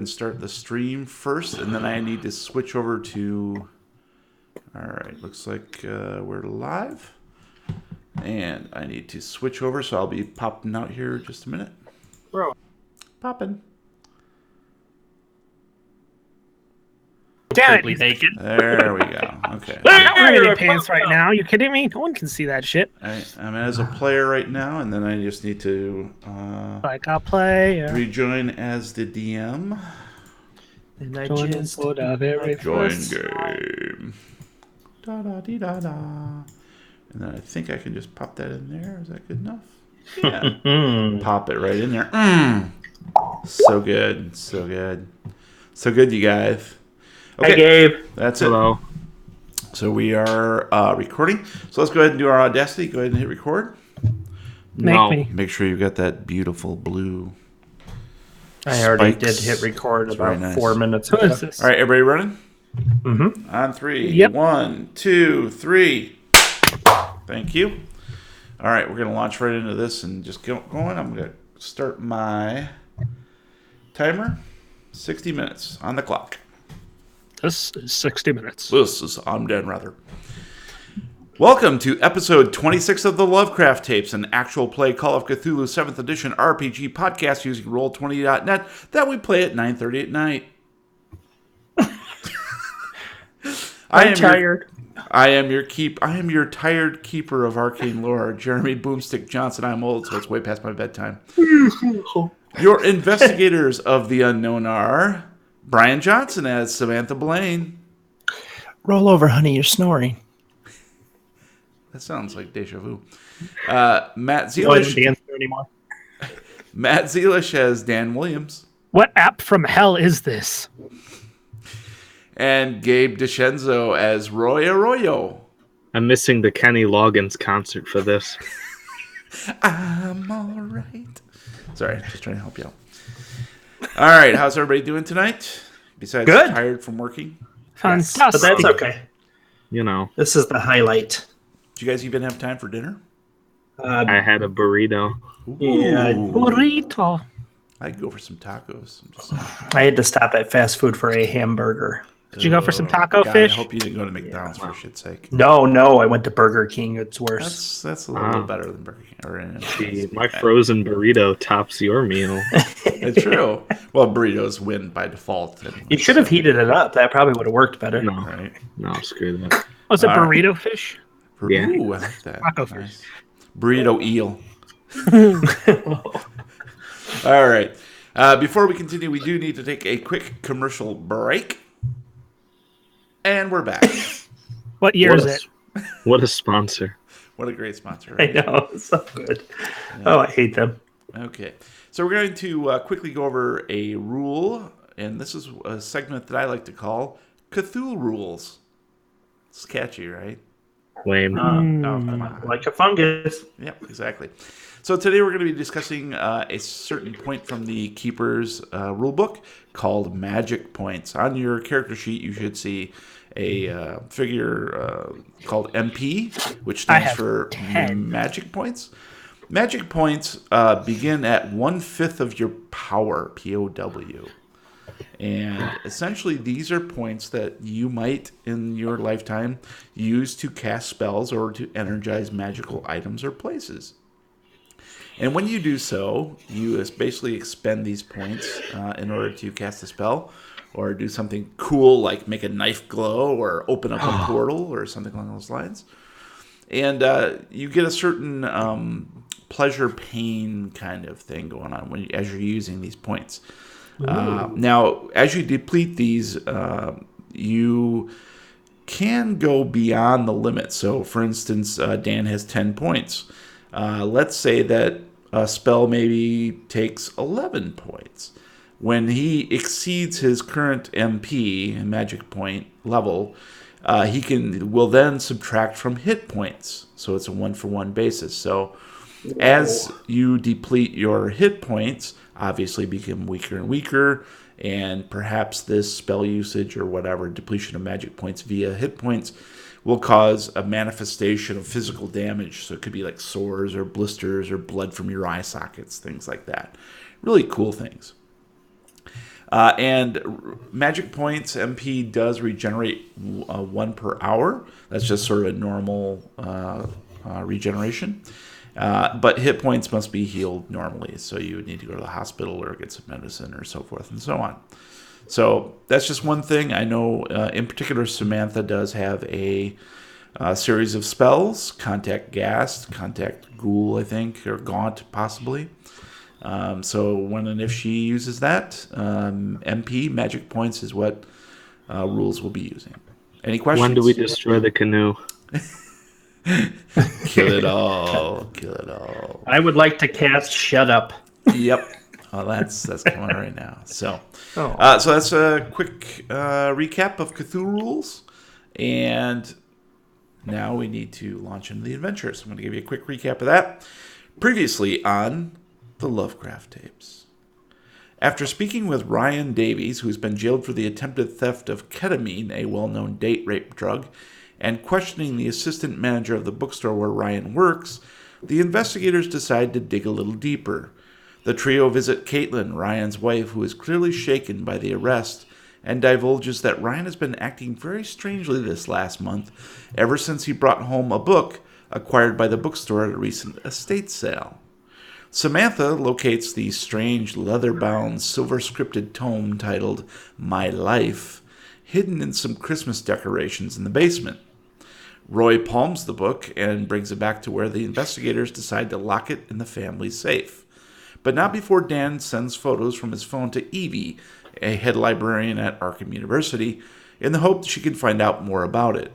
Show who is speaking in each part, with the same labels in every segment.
Speaker 1: and start the stream first, and then I need to switch over to... All right, looks like we're live. And I need to switch over, so I'll be popping out here in just a minute.
Speaker 2: Bro.
Speaker 1: Popping.
Speaker 2: Damn it, naked.
Speaker 1: There we go. Okay.
Speaker 2: I'm not wearing any pants right now. You kidding me? No one can see that shit.
Speaker 1: I'm as a player right now, and then I just need to
Speaker 2: Like I'll play.
Speaker 1: rejoin as the DM.
Speaker 3: And I
Speaker 2: Join
Speaker 3: just
Speaker 2: for the very
Speaker 1: Join
Speaker 2: first
Speaker 1: game. Da da dee da da. And then I think I can just pop that in there. Is that good enough? Yeah. Pop it right in there. So good. So good. So good, you guys. Okay.
Speaker 3: Hi, Gabe.
Speaker 1: That's
Speaker 4: Hello.
Speaker 1: it. So we are recording. So let's go ahead and do our Audacity. Go ahead and hit record. Make sure you've got that beautiful blue.
Speaker 3: I already
Speaker 1: spikes.
Speaker 3: did hit record
Speaker 1: It's
Speaker 3: about
Speaker 1: very nice.
Speaker 3: 4 minutes
Speaker 2: Who
Speaker 3: ago.
Speaker 2: is this?
Speaker 1: All right, everybody running?
Speaker 3: Mm-hmm.
Speaker 1: On three.
Speaker 2: Yep.
Speaker 1: 1, 2, 3. Thank you. All right, we're going to launch right into this and just get going. I'm going to start my timer. 60 minutes on the clock.
Speaker 2: This is 60 minutes.
Speaker 1: This is I'm Dan Rather. Welcome to episode 26 of the Lovecraft Tapes, an actual play Call of Cthulhu 7th edition RPG podcast using Roll20.net that we play at 9:30 at night.
Speaker 3: I'm tired.
Speaker 1: I am your tired keeper of arcane lore, Jeremy Boomstick Johnson. I'm old, so it's way past my bedtime. Your investigators of the unknown are Brian Johnson as Samantha Blaine.
Speaker 3: Roll over, honey. You're snoring.
Speaker 1: That sounds like deja vu. Matt
Speaker 3: No, I
Speaker 1: Zealish.
Speaker 3: don't dance there anymore.
Speaker 1: Matt Zealish as Dan Williams.
Speaker 2: What app from hell is this?
Speaker 1: And Gabe DiCenzo as Roy Arroyo.
Speaker 4: I'm missing the Kenny Loggins concert for this.
Speaker 1: I'm all right. Sorry, just trying to help you out. All right, how's everybody doing tonight? Besides
Speaker 3: Good.
Speaker 1: tired from working?
Speaker 2: Fantastic.
Speaker 3: But that's okay.
Speaker 4: You know,
Speaker 3: This is the highlight.
Speaker 1: Did you guys even have time for dinner?
Speaker 4: I had a burrito.
Speaker 3: Yeah,
Speaker 2: Burrito.
Speaker 1: I'd go for some tacos. I'm just saying.
Speaker 3: I had to stop at fast food for a hamburger.
Speaker 2: Did you go for some taco
Speaker 1: God,
Speaker 2: fish?
Speaker 1: I hope you didn't go to McDonald's for shit's sake.
Speaker 3: No, I went to Burger King. It's worse.
Speaker 1: That's a little bit better than Burger King.
Speaker 4: My frozen burrito tops your meal.
Speaker 1: It's true. Well, burritos win by default. Anyway,
Speaker 3: You should have heated it up. That probably would have worked better.
Speaker 4: No,
Speaker 1: Right.
Speaker 4: no, screw that.
Speaker 2: Was it
Speaker 1: All right.
Speaker 2: burrito fish?
Speaker 4: Yeah.
Speaker 1: Ooh, I like that.
Speaker 2: Taco
Speaker 1: Nice.
Speaker 2: fish.
Speaker 1: Burrito eel. All right. Before we continue, we do need to take a quick commercial break. And we're back.
Speaker 2: What year is it?
Speaker 4: What a sponsor.
Speaker 1: What a great sponsor.
Speaker 3: I
Speaker 1: Right?
Speaker 3: know. It's so good. Oh, I hate them.
Speaker 1: Okay. So we're going to quickly go over a rule, and this is a segment that I like to call Cthulhu Rules. It's catchy, right?
Speaker 4: Lame.
Speaker 3: Like a fungus.
Speaker 1: Yep, exactly. So today we're going to be discussing a certain point from the Keeper's rulebook called Magic Points. On your character sheet, you should see a figure called MP, which
Speaker 2: I
Speaker 1: stands
Speaker 2: have
Speaker 1: for
Speaker 2: 10.
Speaker 1: Magic Points. Magic Points begin at 1/5 of your power, POW. And essentially, these are points that you might, in your lifetime, use to cast spells or to energize magical items or places. And when you do so, you basically expend these points in order to cast a spell or do something cool like make a knife glow or open up a portal or something along those lines. And you get a certain pleasure-pain kind of thing going on as you're using these points. Now, as you deplete these, you can go beyond the limit. So, for instance, Dan has 10 points. Let's say that a spell maybe takes 11 points. When he exceeds his current MP, magic point level, he will then subtract from hit points. So it's a 1-for-1 basis. So as you deplete your hit points, obviously become weaker and weaker, and perhaps this spell usage or whatever, depletion of magic points via hit points, will cause a manifestation of physical damage. So it could be like sores or blisters or blood from your eye sockets, things like that. Really cool things. And magic points, MP does regenerate 1 per hour. That's just sort of a normal regeneration. But hit points must be healed normally, so you would need to go to the hospital or get some medicine or so forth and so on. So that's just one thing. I know in particular Samantha does have a series of spells, Contact Ghast, Contact Ghoul, I think, or Gaunt possibly. So when and if she uses that, MP, magic points, is what rules we'll be using. Any questions?
Speaker 4: When do we destroy the canoe?
Speaker 1: Kill it all. Kill it all.
Speaker 3: I would like to cast Shut Up.
Speaker 1: Yep. Well, that's coming right now. So that's a quick recap of Cthulhu rules. And now we need to launch into the adventure. So I'm going to give you a quick recap of that. Previously on the Lovecraft tapes. After speaking with Ryan Davies, who's been jailed for the attempted theft of ketamine, a well-known date rape drug, and questioning the assistant manager of the bookstore where Ryan works, the investigators decide to dig a little deeper. The trio visit Caitlin, Ryan's wife, who is clearly shaken by the arrest, and divulges that Ryan has been acting very strangely this last month, ever since he brought home a book acquired by the bookstore at a recent estate sale. Samantha locates the strange leather-bound, silver-scripted tome titled My Life, hidden in some Christmas decorations in the basement. Roy palms the book and brings it back to where the investigators decide to lock it in the family safe. But not before Dan sends photos from his phone to Evie, a head librarian at Arkham University, in the hope she can find out more about it.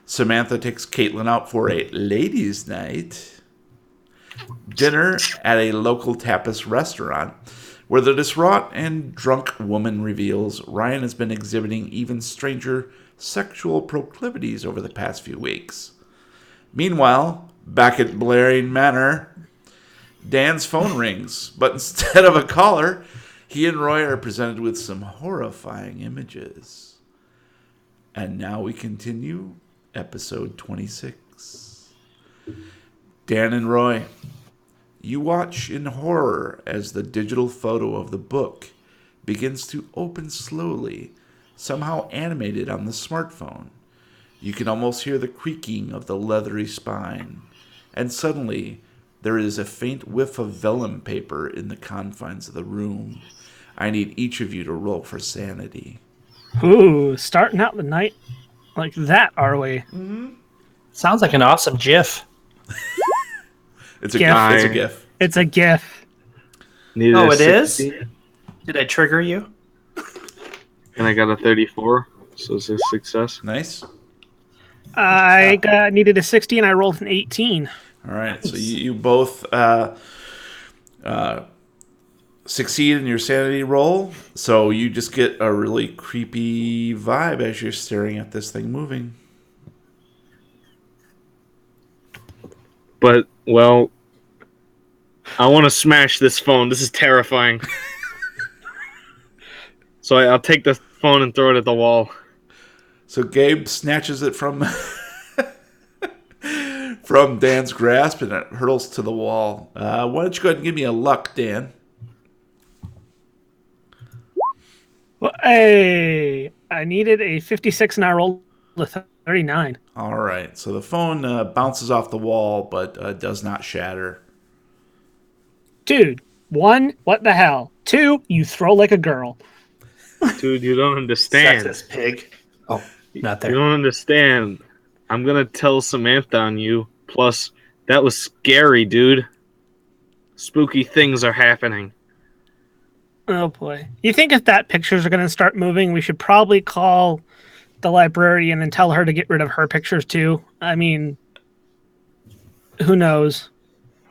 Speaker 1: Samantha takes Caitlin out for a ladies' night dinner at a local tapas restaurant, where the distraught and drunk woman reveals Ryan has been exhibiting even stranger sexual proclivities over the past few weeks. Meanwhile, back at Blaring Manor, Dan's phone rings, but instead of a caller, he and Roy are presented with some horrifying images. And now we continue episode 26. Dan and Roy, you watch in horror as the digital photo of the book begins to open slowly, somehow animated on the smartphone. You can almost hear the creaking of the leathery spine, and suddenly there is a faint whiff of vellum paper in the confines of the room. I need each of you to roll for sanity.
Speaker 2: Ooh, starting out the night like that, are we?
Speaker 3: Mm-hmm. Sounds like an awesome GIF.
Speaker 1: It's a
Speaker 2: GIF.
Speaker 1: GIF. It's a GIF.
Speaker 2: It's a GIF.
Speaker 4: Needed
Speaker 3: Oh,
Speaker 4: a
Speaker 3: it
Speaker 4: 60,
Speaker 3: is? Did I trigger you?
Speaker 4: and I got a 34, so it's a success.
Speaker 1: Nice.
Speaker 2: Needed a 60 and I rolled an 18.
Speaker 1: All right, so you both succeed in your sanity roll, so you just get a really creepy vibe as you're staring at this thing moving.
Speaker 4: But, well, I want to smash this phone. This is terrifying. So I'll take the phone and throw it at the wall.
Speaker 1: So Gabe snatches it from from Dan's grasp and it hurtles to the wall. Why don't you go ahead and give me a luck, Dan?
Speaker 2: Well, hey, I needed a 56 and I rolled a 39.
Speaker 1: All right, so the phone bounces off the wall but does not shatter.
Speaker 2: Dude, 1, what the hell? 2, you throw like a girl.
Speaker 4: Dude, you don't understand.
Speaker 3: Sexist pig. Oh, not
Speaker 4: You
Speaker 3: there.
Speaker 4: don't understand. I'm going to tell Samantha on you. Plus, that was scary, dude. Spooky things are happening.
Speaker 2: Oh boy. You think if that pictures are going to start moving, we should probably call the librarian and tell her to get rid of her pictures too? I mean, who knows?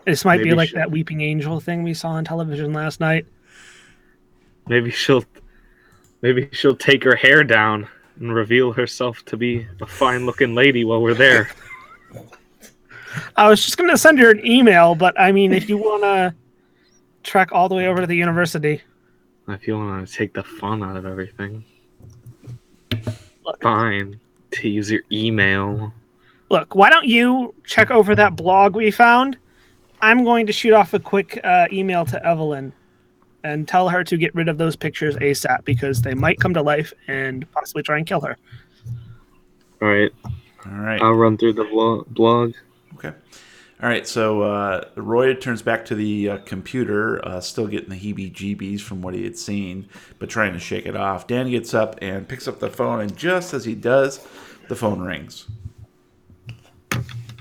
Speaker 2: This might be
Speaker 4: Maybe
Speaker 2: like that weeping angel thing we saw on television last night.
Speaker 4: Maybe she'll take her hair down and reveal herself to be a fine-looking lady while we're there.
Speaker 2: I was just going to send her an email, but I mean, if you want to trek all the way over to the university.
Speaker 4: If you want to take the fun out of everything.
Speaker 2: Look.
Speaker 4: Fine. To use your email.
Speaker 2: Look, why don't you check over that blog we found? I'm going to shoot off a quick email to Evelyn. and tell her to get rid of those pictures ASAP because they might come to life and possibly try and kill her.
Speaker 4: All right.
Speaker 1: All right.
Speaker 4: I'll run through the blog.
Speaker 1: Okay. All right. So Roy turns back to the computer, still getting the heebie-jeebies from what he had seen, but trying to shake it off. Dan gets up and picks up the phone, and just as he does, the phone rings.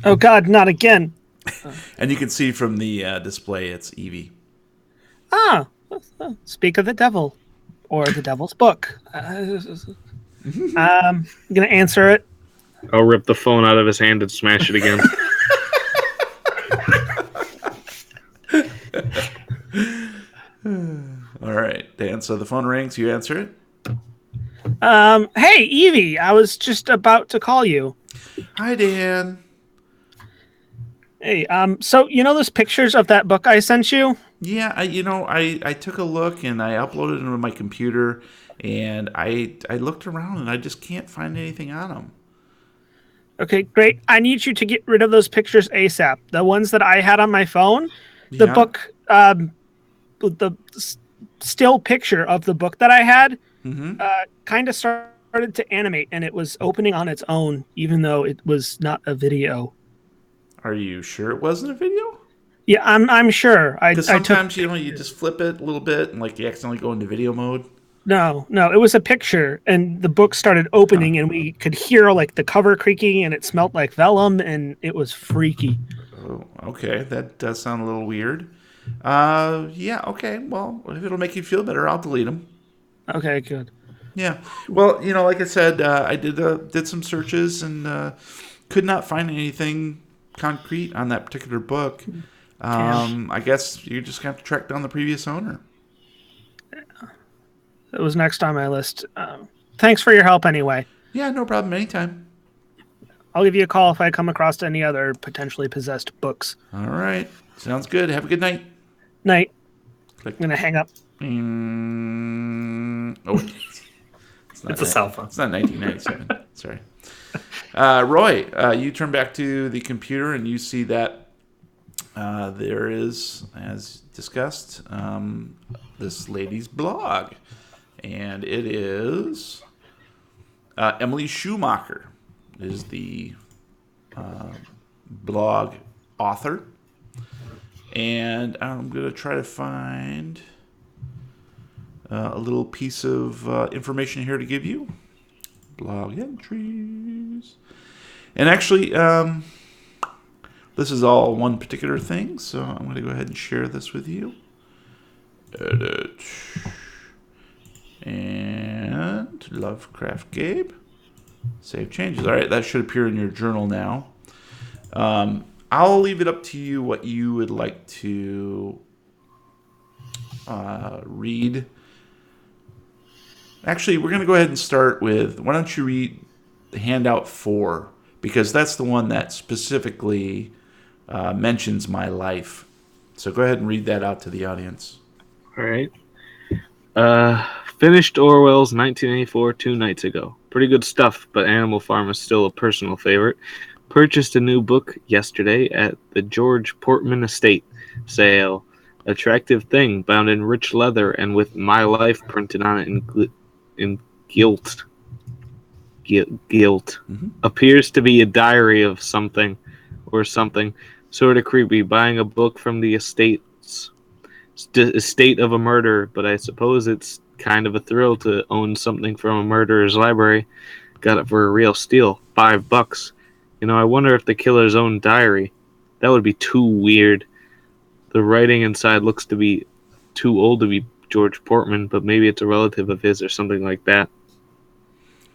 Speaker 2: Oh, God, not again.
Speaker 1: And you can see from the display it's Evie.
Speaker 2: Ah, speak of the devil or the devil's book. I'm going to answer it.
Speaker 4: I'll rip the phone out of his hand and smash it again.
Speaker 1: All right, Dan. So the phone rings. You answer it.
Speaker 2: Hey, Evie, I was just about to call you.
Speaker 1: Hi, Dan.
Speaker 2: Hey, so you know those pictures of that book I sent you?
Speaker 1: Yeah, I took a look and I uploaded them to my computer, and I looked around and I just can't find anything on them.
Speaker 2: Okay, great. I need you to get rid of those pictures ASAP. The ones that I had on my phone, the
Speaker 1: Yeah.
Speaker 2: book, the still picture of the book that I had, kind of started to animate, and it was opening on its own, even though it was not a video.
Speaker 1: Are you sure it wasn't a video?
Speaker 2: Yeah, I'm sure. I
Speaker 1: Because
Speaker 2: took
Speaker 1: sometimes you just flip it a little bit and like you accidentally go into video mode.
Speaker 2: no, it was a picture, and the book started opening, and we could hear like the cover creaking, and it smelled like vellum, and it was freaky.
Speaker 1: Oh, okay, that does sound a little weird. Yeah, okay. Well, if it'll make you feel better, I'll delete them.
Speaker 2: Okay, good.
Speaker 1: Yeah. Well, like I said, I did some searches and could not find anything concrete on that particular book. I guess you just have to track down the previous owner.
Speaker 2: It was next on my list. Thanks for your help anyway.
Speaker 1: Yeah, no problem. Anytime.
Speaker 2: I'll give you a call if I come across any other potentially possessed books.
Speaker 1: All right. Sounds good. Have a good night.
Speaker 2: Night.
Speaker 1: Click.
Speaker 2: I'm going to hang up.
Speaker 1: Oh, not
Speaker 3: It's a cell phone.
Speaker 1: It's not 1997. Sorry. Roy, you turn back to the computer and you see that there is, as discussed, this lady's blog. And it is Emily Schumacher is the blog author. And I'm going to try to find a little piece of information here to give you. Blog entries. And actually, this is all one particular thing, so I'm going to go ahead and share this with you. Edit. And Lovecraft Gabe. Save changes. All right, that should appear in your journal now. I'll leave it up to you what you would like to read. Actually, we're going to go ahead and start with, why don't you read handout 4, because that's the one that specifically mentions my life. So go ahead and read that out to the audience.
Speaker 4: All right. Finished Orwell's 1984 2 nights ago. Pretty good stuff, but Animal Farm is still a personal favorite. Purchased a new book yesterday at the George Portman Estate sale. Attractive thing, bound in rich leather and with my life printed on it in gilt.
Speaker 1: Mm-hmm.
Speaker 4: Appears to be a diary of something or something. Sort of creepy. Buying a book from the estate of a murderer, but I suppose it's kind of a thrill to own something from a murderer's library. Got it for a real steal, $5. I wonder if the killer's own diary. That would be too weird. The writing inside looks to be too old to be George Portman, but maybe it's a relative of his or something like that.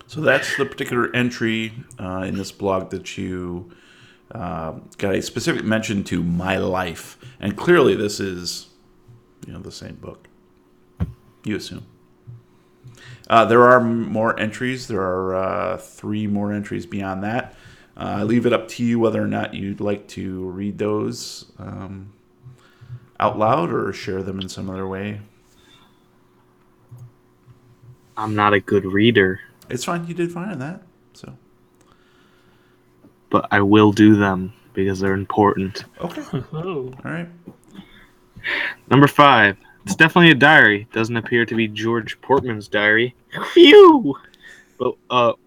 Speaker 1: So that's the particular entry in this blog that you got a specific mention to my life. And clearly this is, the same book. You assume. There are more entries. There are 3 more entries beyond that. I leave it up to you whether or not you'd like to read those out loud or share them in some other way.
Speaker 4: I'm not a good reader.
Speaker 1: It's fine. You did fine on that. So,
Speaker 4: but I will do them because they're important.
Speaker 1: Okay.
Speaker 2: Oh.
Speaker 1: All right.
Speaker 4: Number 5. It's definitely a diary. Doesn't appear to be George Portman's diary. Phew! But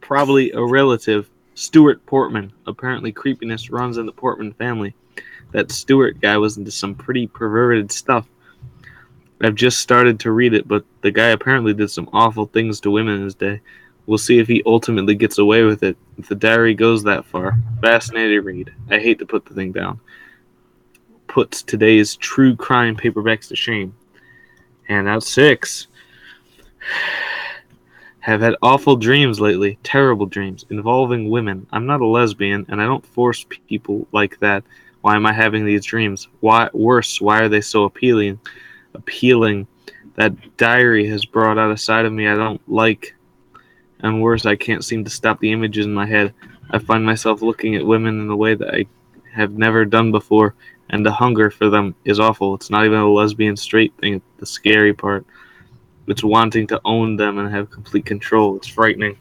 Speaker 4: probably a relative, Stuart Portman. Apparently creepiness runs in the Portman family. That Stuart guy was into some pretty perverted stuff. I've just started to read it, but the guy apparently did some awful things to women in his day. We'll see if he ultimately gets away with it, if the diary goes that far. Fascinating read. I hate to put the thing down. Puts today's true crime paperbacks to shame. Handout 6. Have had awful dreams lately, terrible dreams, involving women. I'm not a lesbian, and I don't force people like that. Why am I having these dreams? Why are they so appealing? That diary has brought out a side of me I don't like. And worse, I can't seem to stop the images in my head. I find myself looking at women in a way that I have never done before, and the hunger for them is awful. It's not even a lesbian straight thing, it's the scary part. It's wanting to own them and have complete control. It's frightening.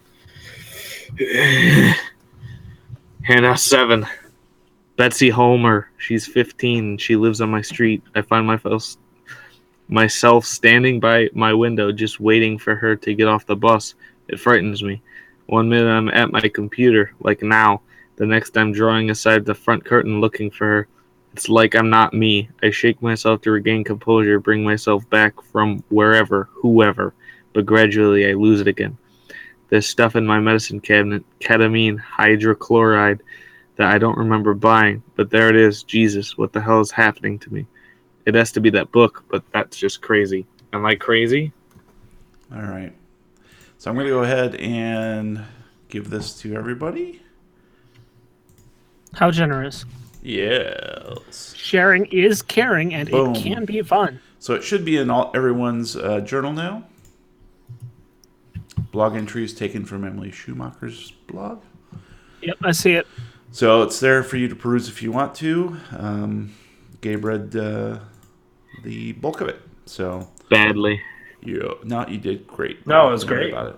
Speaker 4: Handout 7. Betsy Homer. She's 15 and she lives on my street. I find myself standing by my window just waiting for her to get off the bus. It frightens me. One minute I'm at my computer, like now. The next I'm drawing aside the front curtain looking for her. It's like I'm not me. I shake myself to regain composure, bring myself back from wherever, whoever, but gradually I lose it again. There's stuff in my medicine cabinet, ketamine, hydrochloride, that I don't remember buying, but there it is. Jesus, what the hell is happening to me? It has to be that book, but that's just crazy. Am I crazy?
Speaker 1: All right. So I'm going to go ahead and give this to everybody.
Speaker 2: How generous.
Speaker 1: Yes.
Speaker 2: Sharing is caring, and
Speaker 1: Boom.
Speaker 2: it can be fun.
Speaker 1: So it should be in everyone's journal now. Blog entries taken from Emily Schumacher's blog.
Speaker 2: Yep, I see it.
Speaker 1: So it's there for you to peruse if you want to. Gabe read the bulk of it. So
Speaker 4: Badly.
Speaker 1: you did great.
Speaker 3: No, it was
Speaker 1: Don't worry
Speaker 3: great.
Speaker 1: about it.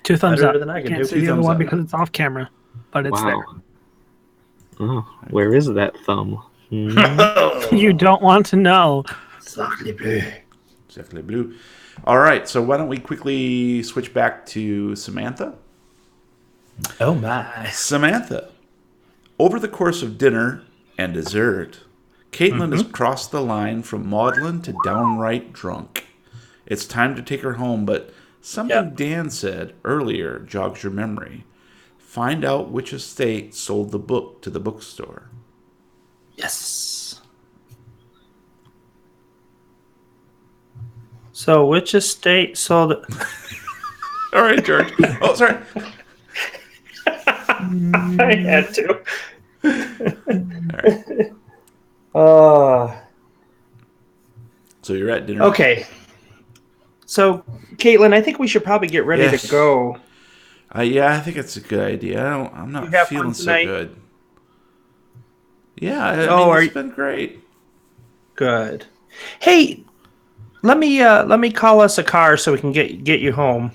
Speaker 2: 2 thumbs
Speaker 3: Better
Speaker 2: up.
Speaker 3: than I can
Speaker 2: Can't
Speaker 3: do.
Speaker 2: see
Speaker 1: 2
Speaker 2: the other
Speaker 1: thumbs
Speaker 2: one
Speaker 1: up.
Speaker 2: because it's off camera, but it's
Speaker 4: Wow. Oh, where is that thumb?
Speaker 2: there. You don't want to know.
Speaker 3: Sacre bleu.
Speaker 1: Exactly blue. All right. So why don't we quickly switch back to Samantha?
Speaker 3: Oh my.
Speaker 1: Samantha. Over the course of dinner and dessert, Caitlin has crossed the line from maudlin to downright drunk. It's time to take her home, but something Dan said earlier jogs your memory. Find out which estate sold the book to the bookstore.
Speaker 3: Yes. So, which estate sold it?
Speaker 1: All right, George. Oh, sorry.
Speaker 3: I had to.
Speaker 1: All right. So you're at dinner.
Speaker 3: Okay. So, Caitlin, I think we should probably get ready
Speaker 1: Yes.
Speaker 3: to go.
Speaker 1: Yeah, I think it's a good idea. I'm not
Speaker 3: You have
Speaker 1: feeling
Speaker 3: fun
Speaker 1: so
Speaker 3: tonight?
Speaker 1: good. Yeah, it's been great.
Speaker 3: Good. Hey, let me call us a car so we can get you home.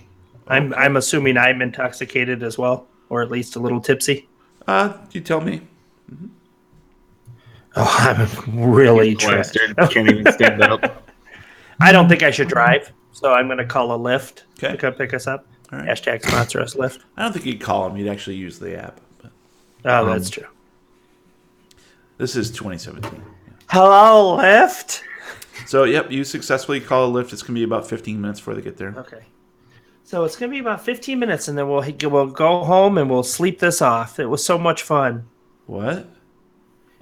Speaker 3: I'm assuming I'm intoxicated as well, or at least a little tipsy.
Speaker 1: You tell me.
Speaker 3: Oh, I'm really
Speaker 4: Plastered.
Speaker 3: trashed.
Speaker 4: Can't even stand up.
Speaker 3: I don't think I should drive, so I'm going to call a Lyft
Speaker 1: Okay.
Speaker 3: to come pick us up.
Speaker 1: All right.
Speaker 3: Hashtag sponsor us, Lyft.
Speaker 1: I don't think you'd call him. You'd actually use the app. But
Speaker 3: Oh, that's true.
Speaker 1: this is 2017.
Speaker 3: Hello, Lyft.
Speaker 1: So, yep, you successfully call a Lyft. It's going to be about 15 minutes before they get there.
Speaker 3: Okay. So it's going to be about 15 minutes, and then we'll go home and we'll sleep this off. It was so much fun.
Speaker 1: What?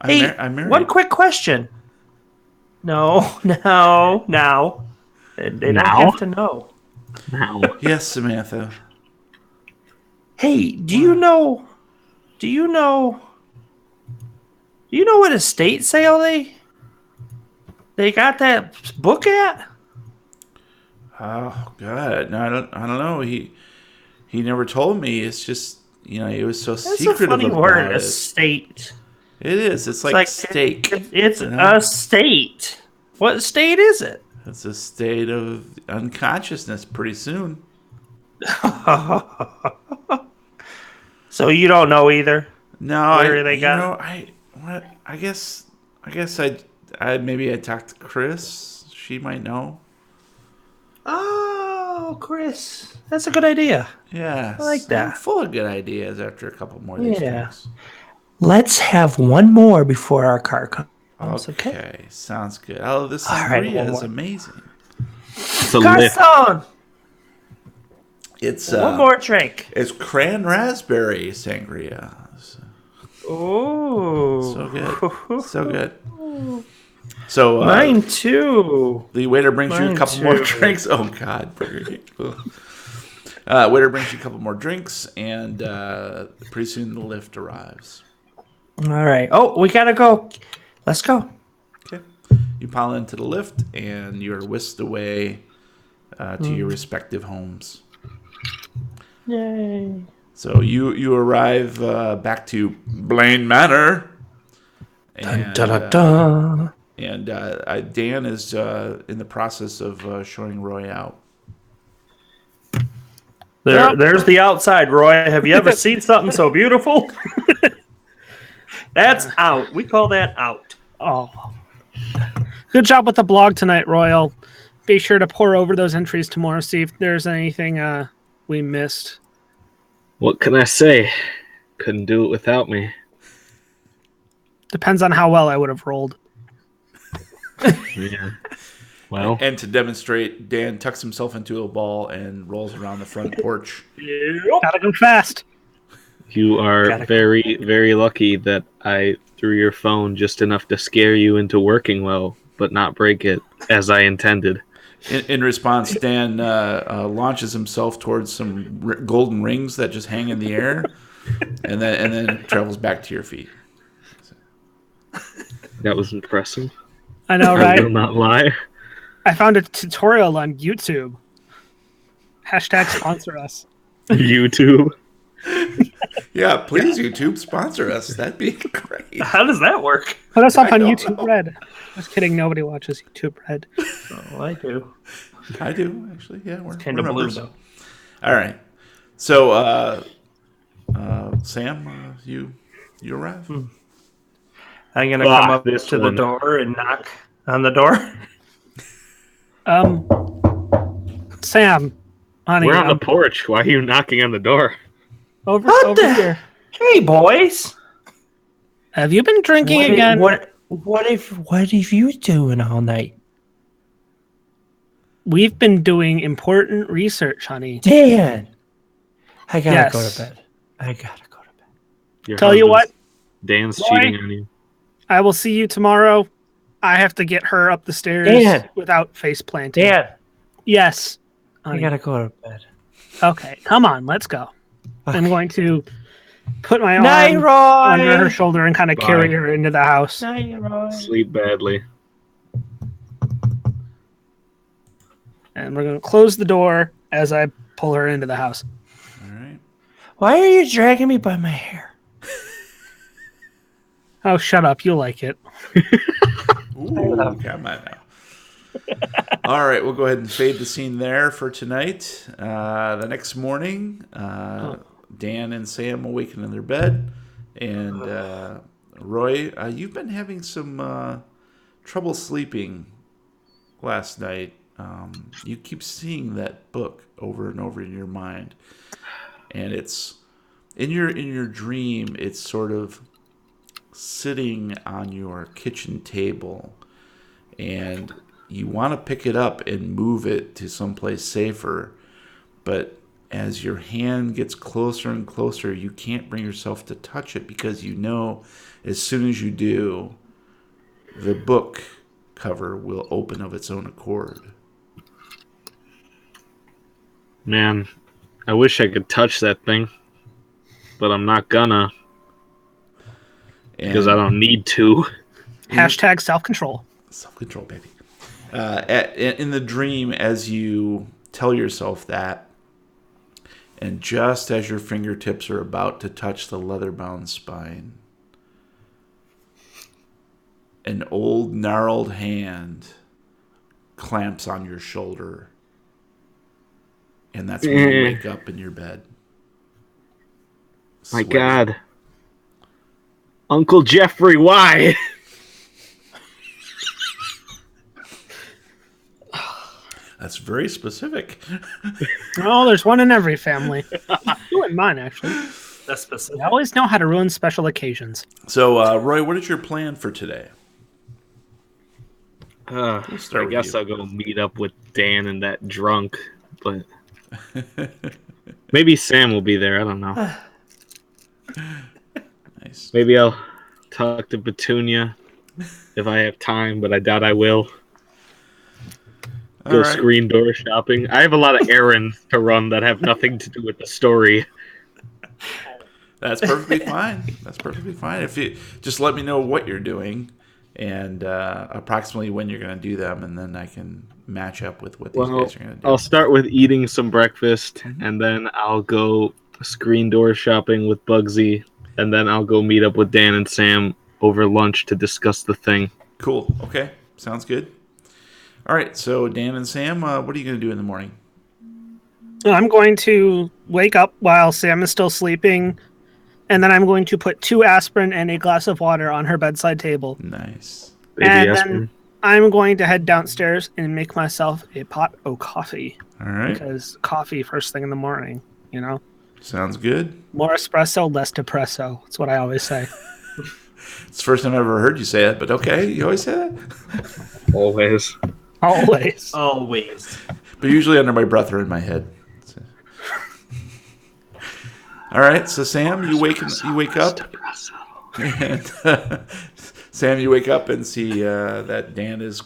Speaker 3: Hey,
Speaker 1: I'm married.
Speaker 3: one quick question. No. They don't
Speaker 4: Now?
Speaker 3: have to know.
Speaker 4: Now.
Speaker 1: Yes, Samantha.
Speaker 3: Hey, do you know what estate sale they got that book at?
Speaker 1: Oh God, no, I don't know. He never told me. It's just it was so
Speaker 3: That's
Speaker 1: secretive
Speaker 3: a funny
Speaker 1: about
Speaker 3: word,
Speaker 1: it.
Speaker 3: estate.
Speaker 1: It is. It's like steak.
Speaker 3: It's
Speaker 1: you know?
Speaker 3: a state. What state is it?
Speaker 1: It's a state of unconsciousness pretty soon.
Speaker 3: So you don't know either?
Speaker 1: No,
Speaker 3: Where they got
Speaker 1: I guess I maybe I talked to Chris. she might know.
Speaker 3: Oh, Chris, that's a good idea.
Speaker 1: Yeah,
Speaker 3: I like that.
Speaker 1: I'm full of good ideas after a couple more of these
Speaker 3: Yeah.
Speaker 1: drinks.
Speaker 3: Let's have one more before our car comes. Okay.
Speaker 1: Okay, sounds good. Oh, this
Speaker 3: All right,
Speaker 1: sangria
Speaker 3: one
Speaker 1: is
Speaker 3: more.
Speaker 1: amazing.
Speaker 4: It's a lift.
Speaker 3: Garcon,
Speaker 1: It's
Speaker 3: one more drink.
Speaker 1: It's cran raspberry sangria.
Speaker 3: Oh,
Speaker 1: So good, so good. So
Speaker 3: mine too.
Speaker 1: the waiter brings you a
Speaker 3: Mine
Speaker 1: couple more
Speaker 3: too.
Speaker 1: drinks. Oh God, waiter brings you a couple more drinks, and pretty soon the lift arrives.
Speaker 3: All right. Oh, we gotta go. Let's go.
Speaker 1: Okay, you pile into the lift, and you're whisked away to your respective homes.
Speaker 3: Yay.
Speaker 1: So you arrive back to Blaine Manor, and
Speaker 3: Dun, dun, dun.
Speaker 1: Dan is in the process of showing Roy out.
Speaker 3: There's the outside, Roy. Have you ever seen something so beautiful? That's out. We call that out.
Speaker 2: Oh, good job with the blog tonight, Royal. Be sure to pour over those entries tomorrow. See if there's anything we missed.
Speaker 4: What can I say? Couldn't do it without me.
Speaker 2: Depends on how well I would have rolled.
Speaker 4: Yeah. Well,
Speaker 1: And to demonstrate, Dan tucks himself into a ball and rolls around the front porch.
Speaker 2: Gotta go fast.
Speaker 4: you are
Speaker 3: Gotta-
Speaker 4: very, very lucky that I threw your phone just enough to scare you into working well, but not break it as I intended.
Speaker 1: In response, Dan launches himself towards some golden rings that just hang in the air, and then travels back to your feet.
Speaker 4: That was impressive.
Speaker 2: I know,
Speaker 4: I will
Speaker 2: right?
Speaker 4: not lie.
Speaker 2: I found a tutorial on YouTube. Hashtag sponsor us.
Speaker 4: YouTube.
Speaker 1: Yeah, please, YouTube, sponsor us. That'd be great.
Speaker 3: How does that work?
Speaker 2: Put us up
Speaker 1: I
Speaker 2: on
Speaker 1: don't
Speaker 2: YouTube
Speaker 1: know.
Speaker 2: Red. Just kidding. Nobody watches YouTube Red.
Speaker 3: Oh, I do.
Speaker 1: I do, actually. Yeah, we're
Speaker 3: Kind of blue,
Speaker 1: members.
Speaker 3: though.
Speaker 1: All right. So, Sam, you arrive?
Speaker 3: I'm gonna come up
Speaker 4: this
Speaker 3: to the
Speaker 4: one.
Speaker 3: door and knock on the door.
Speaker 2: Sam, honey,
Speaker 4: We're on the porch. Why are you knocking on the door?
Speaker 2: over
Speaker 3: What the-
Speaker 2: here.
Speaker 3: Hey, boys.
Speaker 2: Have you been drinking again?
Speaker 3: What have you doing all night?
Speaker 2: We've been doing important research, honey.
Speaker 3: Dan, I gotta
Speaker 2: Yes.
Speaker 3: go to bed. I gotta go to bed.
Speaker 4: Your
Speaker 2: Tell you what,
Speaker 4: husband's- Dan's
Speaker 2: Roy?
Speaker 4: cheating on you.
Speaker 2: I will see you tomorrow. I have to get her up the stairs
Speaker 3: Dan.
Speaker 2: without face planting.
Speaker 3: Dan,
Speaker 2: Yes.
Speaker 3: I
Speaker 2: honey.
Speaker 3: gotta go to bed.
Speaker 2: Okay, come on, let's go. I'm going to put my
Speaker 3: Night,
Speaker 2: arm under her
Speaker 3: Roy.
Speaker 2: shoulder and kind of
Speaker 4: Bye.
Speaker 2: carry her into the house.
Speaker 3: Night, Roy.
Speaker 4: Sleep badly.
Speaker 2: And we're going to close the door as I pull her into the house.
Speaker 1: All right.
Speaker 3: Why are you dragging me by my hair?
Speaker 2: Oh, shut up. You'll like it.
Speaker 1: Ooh, come on now. All right, we'll go ahead and fade the scene there for tonight. The next morning, Dan and Sam awaken in their bed, and Roy, you've been having some trouble sleeping last night. You keep seeing that book over and over in your mind, and it's in your dream. It's sort of sitting on your kitchen table, and you want to pick it up and move it to someplace safer, but as your hand gets closer and closer, you can't bring yourself to touch it because you know as soon as you do, the book cover will open of its own accord.
Speaker 4: Man, I wish I could touch that thing, but I'm not gonna because I don't need to.
Speaker 2: Hashtag self-control.
Speaker 1: Self-control, baby. In the dream, as you tell yourself that, and just as your fingertips are about to touch the leather-bound spine, an old, gnarled hand clamps on your shoulder, and that's when you wake up in your bed.
Speaker 4: My
Speaker 1: Sweating.
Speaker 4: God. Uncle Jeffrey, why?
Speaker 1: That's very specific.
Speaker 2: Oh, there's one in every family. Two in mine, actually.
Speaker 3: That's specific.
Speaker 2: I always know how to ruin special occasions.
Speaker 1: So, Roy, what is your plan for today?
Speaker 4: I
Speaker 1: with
Speaker 4: guess
Speaker 1: you.
Speaker 4: I'll go meet up with Dan and that drunk, but maybe Sam will be there. I don't know.
Speaker 1: Nice.
Speaker 4: Maybe I'll talk to Petunia if I have time, but I doubt I will. Go
Speaker 1: All right.
Speaker 4: screen door shopping. I have a lot of errands to run that have nothing to do with the story.
Speaker 1: That's perfectly fine. That's perfectly fine. If you just let me know what you're doing and approximately when you're going to do them, and then I can match up with what these guys are going to do.
Speaker 4: I'll start with eating some breakfast, and then I'll go screen door shopping with Bugsy, and then I'll go meet up with Dan and Sam over lunch to discuss the thing.
Speaker 1: Cool. Okay. Sounds good. All right. So, Dan and Sam, what are you going to do in the morning?
Speaker 2: I'm going to wake up while Sam is still sleeping, and then I'm going to put 2 aspirin and a glass of water on her bedside table.
Speaker 1: Nice.
Speaker 4: Baby
Speaker 2: And
Speaker 4: aspirin.
Speaker 2: then I'm going to head downstairs and make myself a pot of coffee.
Speaker 1: All right.
Speaker 2: Because coffee first thing in the morning, you know?
Speaker 1: Sounds good.
Speaker 2: More espresso, less depresso. That's what I always say.
Speaker 1: It's the first time I've ever heard you say that, but okay. You always say that?
Speaker 4: Always.
Speaker 2: Always.
Speaker 3: Always.
Speaker 1: But usually under my breath or in my head. So. All right. So, Sam, you wake up. And, Sam, you wake up and see that Dan is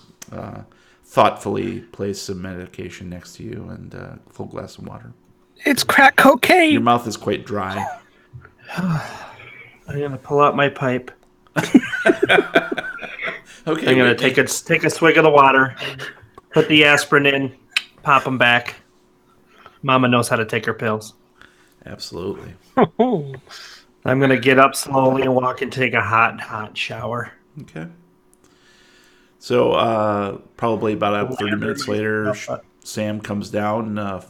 Speaker 1: thoughtfully placed some medication next to you and a full glass of water.
Speaker 2: It's crack cocaine.
Speaker 1: Your mouth is quite dry.
Speaker 3: I'm gonna pull out my pipe.
Speaker 1: Okay.
Speaker 3: I'm gonna take a swig of the water, put the aspirin in, pop them back. Mama knows how to take her pills.
Speaker 1: Absolutely.
Speaker 2: Oh.
Speaker 3: I'm gonna get up slowly and walk and take a hot shower.
Speaker 1: Okay. So probably about 30 minutes later, Sam comes down,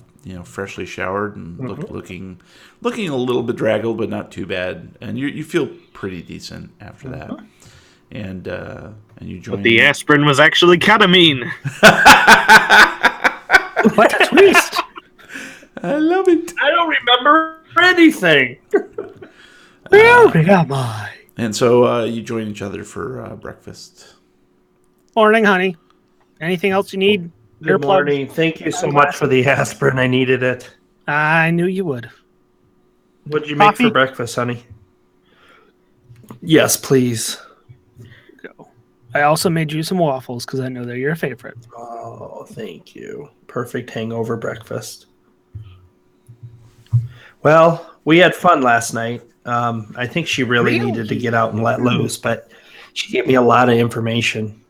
Speaker 1: freshly showered and looking a little bedraggled, but not too bad. And you feel pretty decent after that. And you join.
Speaker 4: But the aspirin was actually ketamine.
Speaker 2: What a twist.
Speaker 1: I love it.
Speaker 3: I don't remember anything.
Speaker 2: Where am I?
Speaker 1: And so you join each other for breakfast.
Speaker 2: Morning, honey. Anything else you need?
Speaker 3: Good morning. Thank you so much for the aspirin. I needed it.
Speaker 2: I knew you would.
Speaker 3: What did you make
Speaker 2: Coffee?
Speaker 3: for breakfast, honey? Yes, please.
Speaker 2: Go. I also made you some waffles because I know they're your favorite.
Speaker 3: Oh, thank you. Perfect hangover breakfast. Well, we had fun last night. I think she really needed to get out and let loose, but she gave me a lot of information.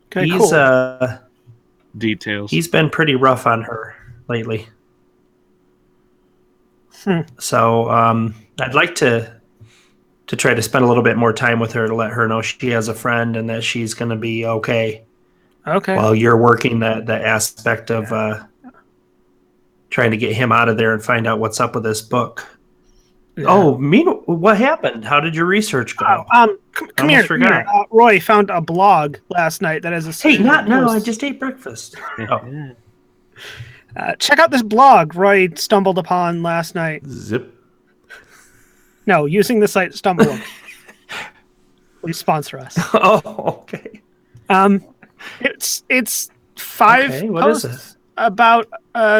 Speaker 2: Okay, cool.
Speaker 4: Details.
Speaker 3: He's been pretty rough on her lately. So I'd like to try to spend a little bit more time with her to let her know she has a friend and that she's going to be okay.
Speaker 2: Okay.
Speaker 3: While you're working the aspect of trying to get him out of there and find out what's up with this book.
Speaker 2: Yeah.
Speaker 3: Oh, what happened? How did your research go?
Speaker 2: Come here. Roy found a blog last night that has a.
Speaker 3: Hey, not now. I just ate breakfast. Oh.
Speaker 2: Check out this blog Roy stumbled upon last night.
Speaker 1: Zip.
Speaker 2: No, using the site Stumble. Please sponsor us.
Speaker 3: Oh, okay.
Speaker 2: It's 5
Speaker 3: Okay, what
Speaker 2: posts
Speaker 3: is it?
Speaker 2: about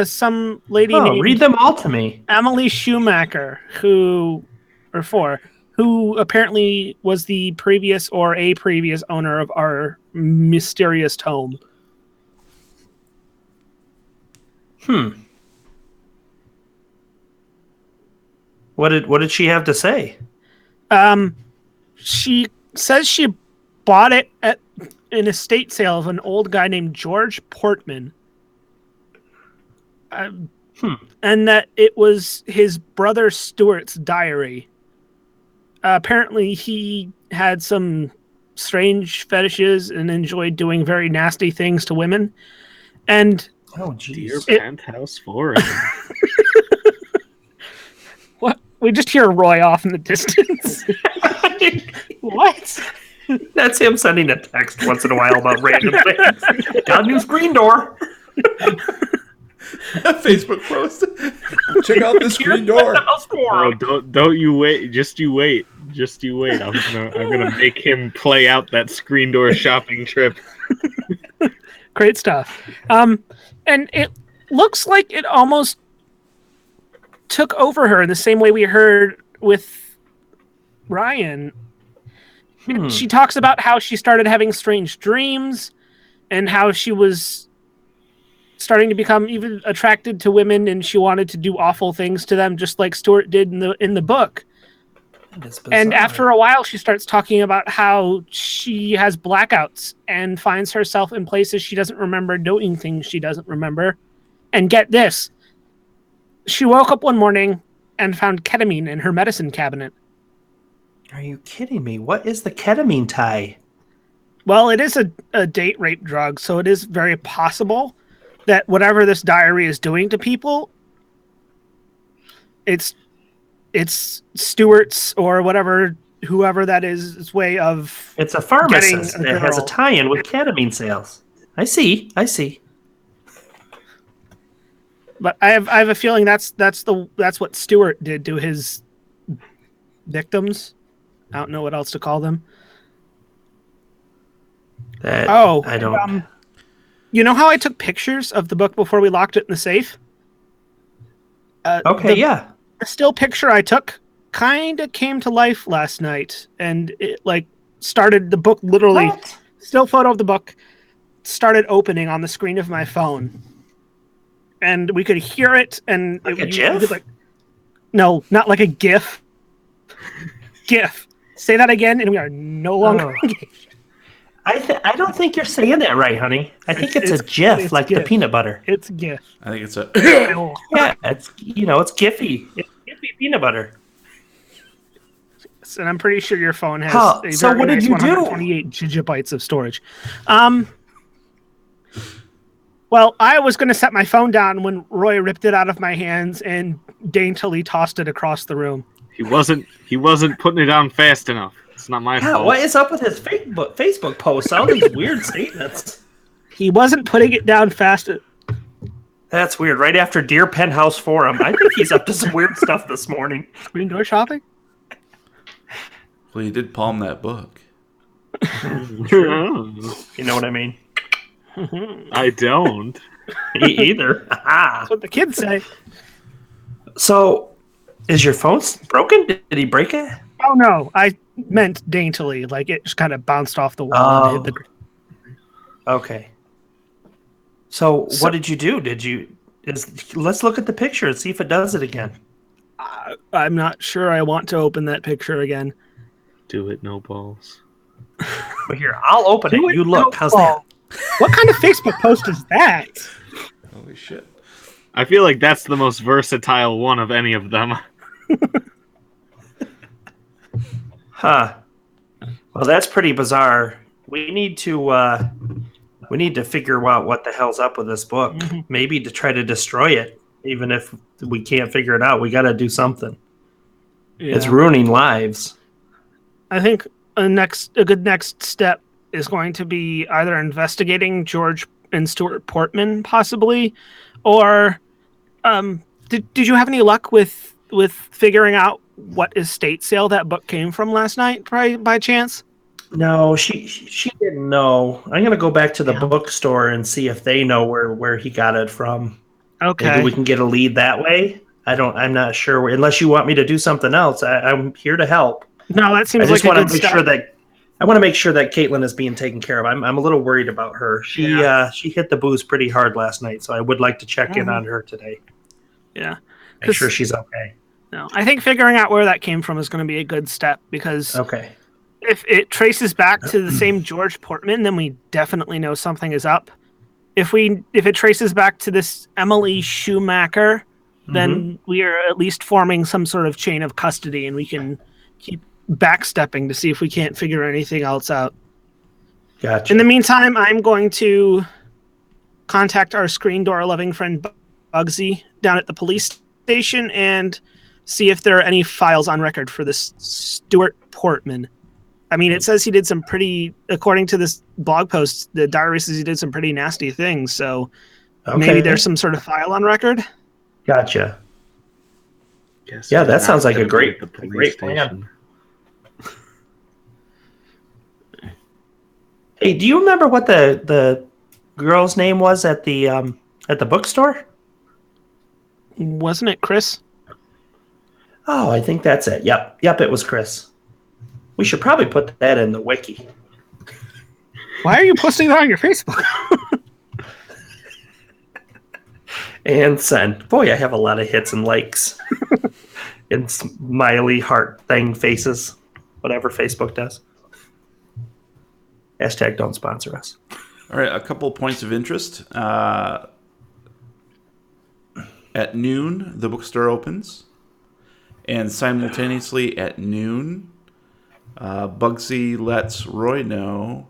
Speaker 2: some lady
Speaker 3: Oh,
Speaker 2: named
Speaker 3: read them all to me.
Speaker 2: Emily Schumacher, who apparently was the previous owner of our mysterious tome.
Speaker 3: What did she have to say?
Speaker 2: She says she bought it at an estate sale of an old guy named George Portman. And that it was his brother Stuart's diary. Apparently, he had some strange fetishes and enjoyed doing very nasty things to women. And
Speaker 3: Oh,
Speaker 4: Dear
Speaker 3: geez.
Speaker 4: penthouse forest.
Speaker 2: what? We just hear Roy off in the distance. What?
Speaker 3: That's him sending a text once in a while about random things. Got a new screen door.
Speaker 1: Facebook post. Check out the screen door.
Speaker 4: Oh, don't you wait. Just you wait. I'm gonna make him play out that screen door shopping trip.
Speaker 2: Great stuff. And it looks like it almost took over her in the same way we heard with Ryan. She talks about how she started having strange dreams and how she was starting to become even attracted to women, and she wanted to do awful things to them, just like Stuart did in the book. And after a while, she starts talking about how she has blackouts and finds herself in places she doesn't remember, doing things she doesn't remember. And get this, she woke up one morning and found ketamine in her medicine cabinet.
Speaker 3: Are you kidding me? What is the ketamine tie?
Speaker 2: Well, it is a date rape drug, so it is very possible that whatever this diary is doing to people, it's Stuart's or whoever that is, its way of.
Speaker 3: It's a pharmacist that has a tie-in with ketamine sales. I see.
Speaker 2: But I have a feeling that's what Stuart did to his victims. I don't know what else to call them.
Speaker 3: I don't.
Speaker 2: You know how I took pictures of the book before we locked it in the safe?
Speaker 3: Yeah.
Speaker 2: The still picture I took kind of came to life last night, and it started the book literally.
Speaker 3: What?
Speaker 2: Still photo of the book started opening on the screen of my phone, and we could hear it. And
Speaker 3: like a GIF?
Speaker 2: No, not like a GIF. GIF. Say that again, and we are no longer engaged.
Speaker 3: I don't think you're saying that right, honey. I think it's a GIF, like
Speaker 2: GIF.
Speaker 3: the peanut butter.
Speaker 2: It's GIF.
Speaker 1: I think it's a.
Speaker 3: Yeah, it's Giphy. It's Giphy peanut butter.
Speaker 2: And I'm pretty sure your phone has
Speaker 3: so what did you do?
Speaker 2: 128 gigabytes of storage. Well, I was going to set my phone down when Roy ripped it out of my hands and daintily tossed it across the room.
Speaker 4: He wasn't putting it down fast enough. It's not my fault.
Speaker 3: What is up with his Facebook posts? All these weird statements.
Speaker 2: He wasn't putting it down fast.
Speaker 3: That's weird. Right after Dear Penthouse Forum, I think he's up to some weird stuff this morning.
Speaker 2: Screen door shopping?
Speaker 1: Well, he did palm that book.
Speaker 3: You know what I mean?
Speaker 4: I don't.
Speaker 3: Either.
Speaker 2: That's what the kids say.
Speaker 3: So, is your phone broken? Did he break it?
Speaker 2: Oh, no. I meant daintily. Like, it just kind of bounced off the wall and hit the...
Speaker 3: Okay. So, what did you do? Let's look at the picture and see if it does it again.
Speaker 2: I'm not sure I want to open that picture again.
Speaker 4: Do it, no balls.
Speaker 3: But here, I'll open it. You look. How's that?
Speaker 2: What kind of Facebook post is that?
Speaker 1: Holy shit.
Speaker 4: I feel like that's the most versatile one of any of them.
Speaker 3: Huh. Well, that's pretty bizarre. We need to figure out what the hell's up with this book. Mm-hmm. Maybe to try to destroy it. Even if we can't figure it out, we got to do something. Yeah. It's ruining lives.
Speaker 2: I think a good next step is going to be either investigating George and Stuart Portman, possibly, or did you have any luck with figuring out what estate sale that book came from last night, by chance?
Speaker 3: No, she didn't know. I'm gonna go back to the bookstore and see if they know where he got it from.
Speaker 2: Okay,
Speaker 3: maybe we can get a lead that way. I'm not sure. Unless you want me to do something else, I'm here to help.
Speaker 2: No, that seems like a good start.
Speaker 3: I want to make sure that Caitlin is being taken care of. I'm a little worried about her. She hit the booze pretty hard last night, so I would like to check in on her today.
Speaker 2: Yeah,
Speaker 3: make sure she's okay.
Speaker 2: No, I think figuring out where that came from is going to be a good step because if it traces back to the same George Portman, then we definitely know something is up. If it traces back to this Emily Schumacher, then we are at least forming some sort of chain of custody, and we can keep backstepping to see if we can't figure anything else out.
Speaker 3: Gotcha.
Speaker 2: In the meantime, I'm going to contact our screen door loving friend Bugsy down at the police station and see if there are any files on record for this Stuart Portman. I mean, it says he did some pretty, according to this blog post, the diary says he did some pretty nasty things. So
Speaker 3: Okay.
Speaker 2: Maybe there's some sort of file on record.
Speaker 3: Gotcha.
Speaker 4: Guess
Speaker 3: Yeah,
Speaker 4: we're
Speaker 3: that
Speaker 4: not
Speaker 3: sounds like a
Speaker 4: gonna be
Speaker 3: great-
Speaker 4: at the
Speaker 3: a
Speaker 4: police
Speaker 3: great plan.
Speaker 4: station.
Speaker 3: Hey, do you remember what the girl's name was at the bookstore?
Speaker 2: Wasn't it Chris?
Speaker 3: Oh, I think that's it. Yep, it was Chris. We should probably put that in the wiki.
Speaker 2: Why are you posting that on your Facebook?
Speaker 3: And send. Boy, I have a lot of hits and likes. And smiley heart thing faces. Whatever Facebook does. Hashtag don't sponsor us.
Speaker 1: All right, a couple points of interest. At noon, the bookstore opens. And simultaneously at noon, Bugsy lets Roy know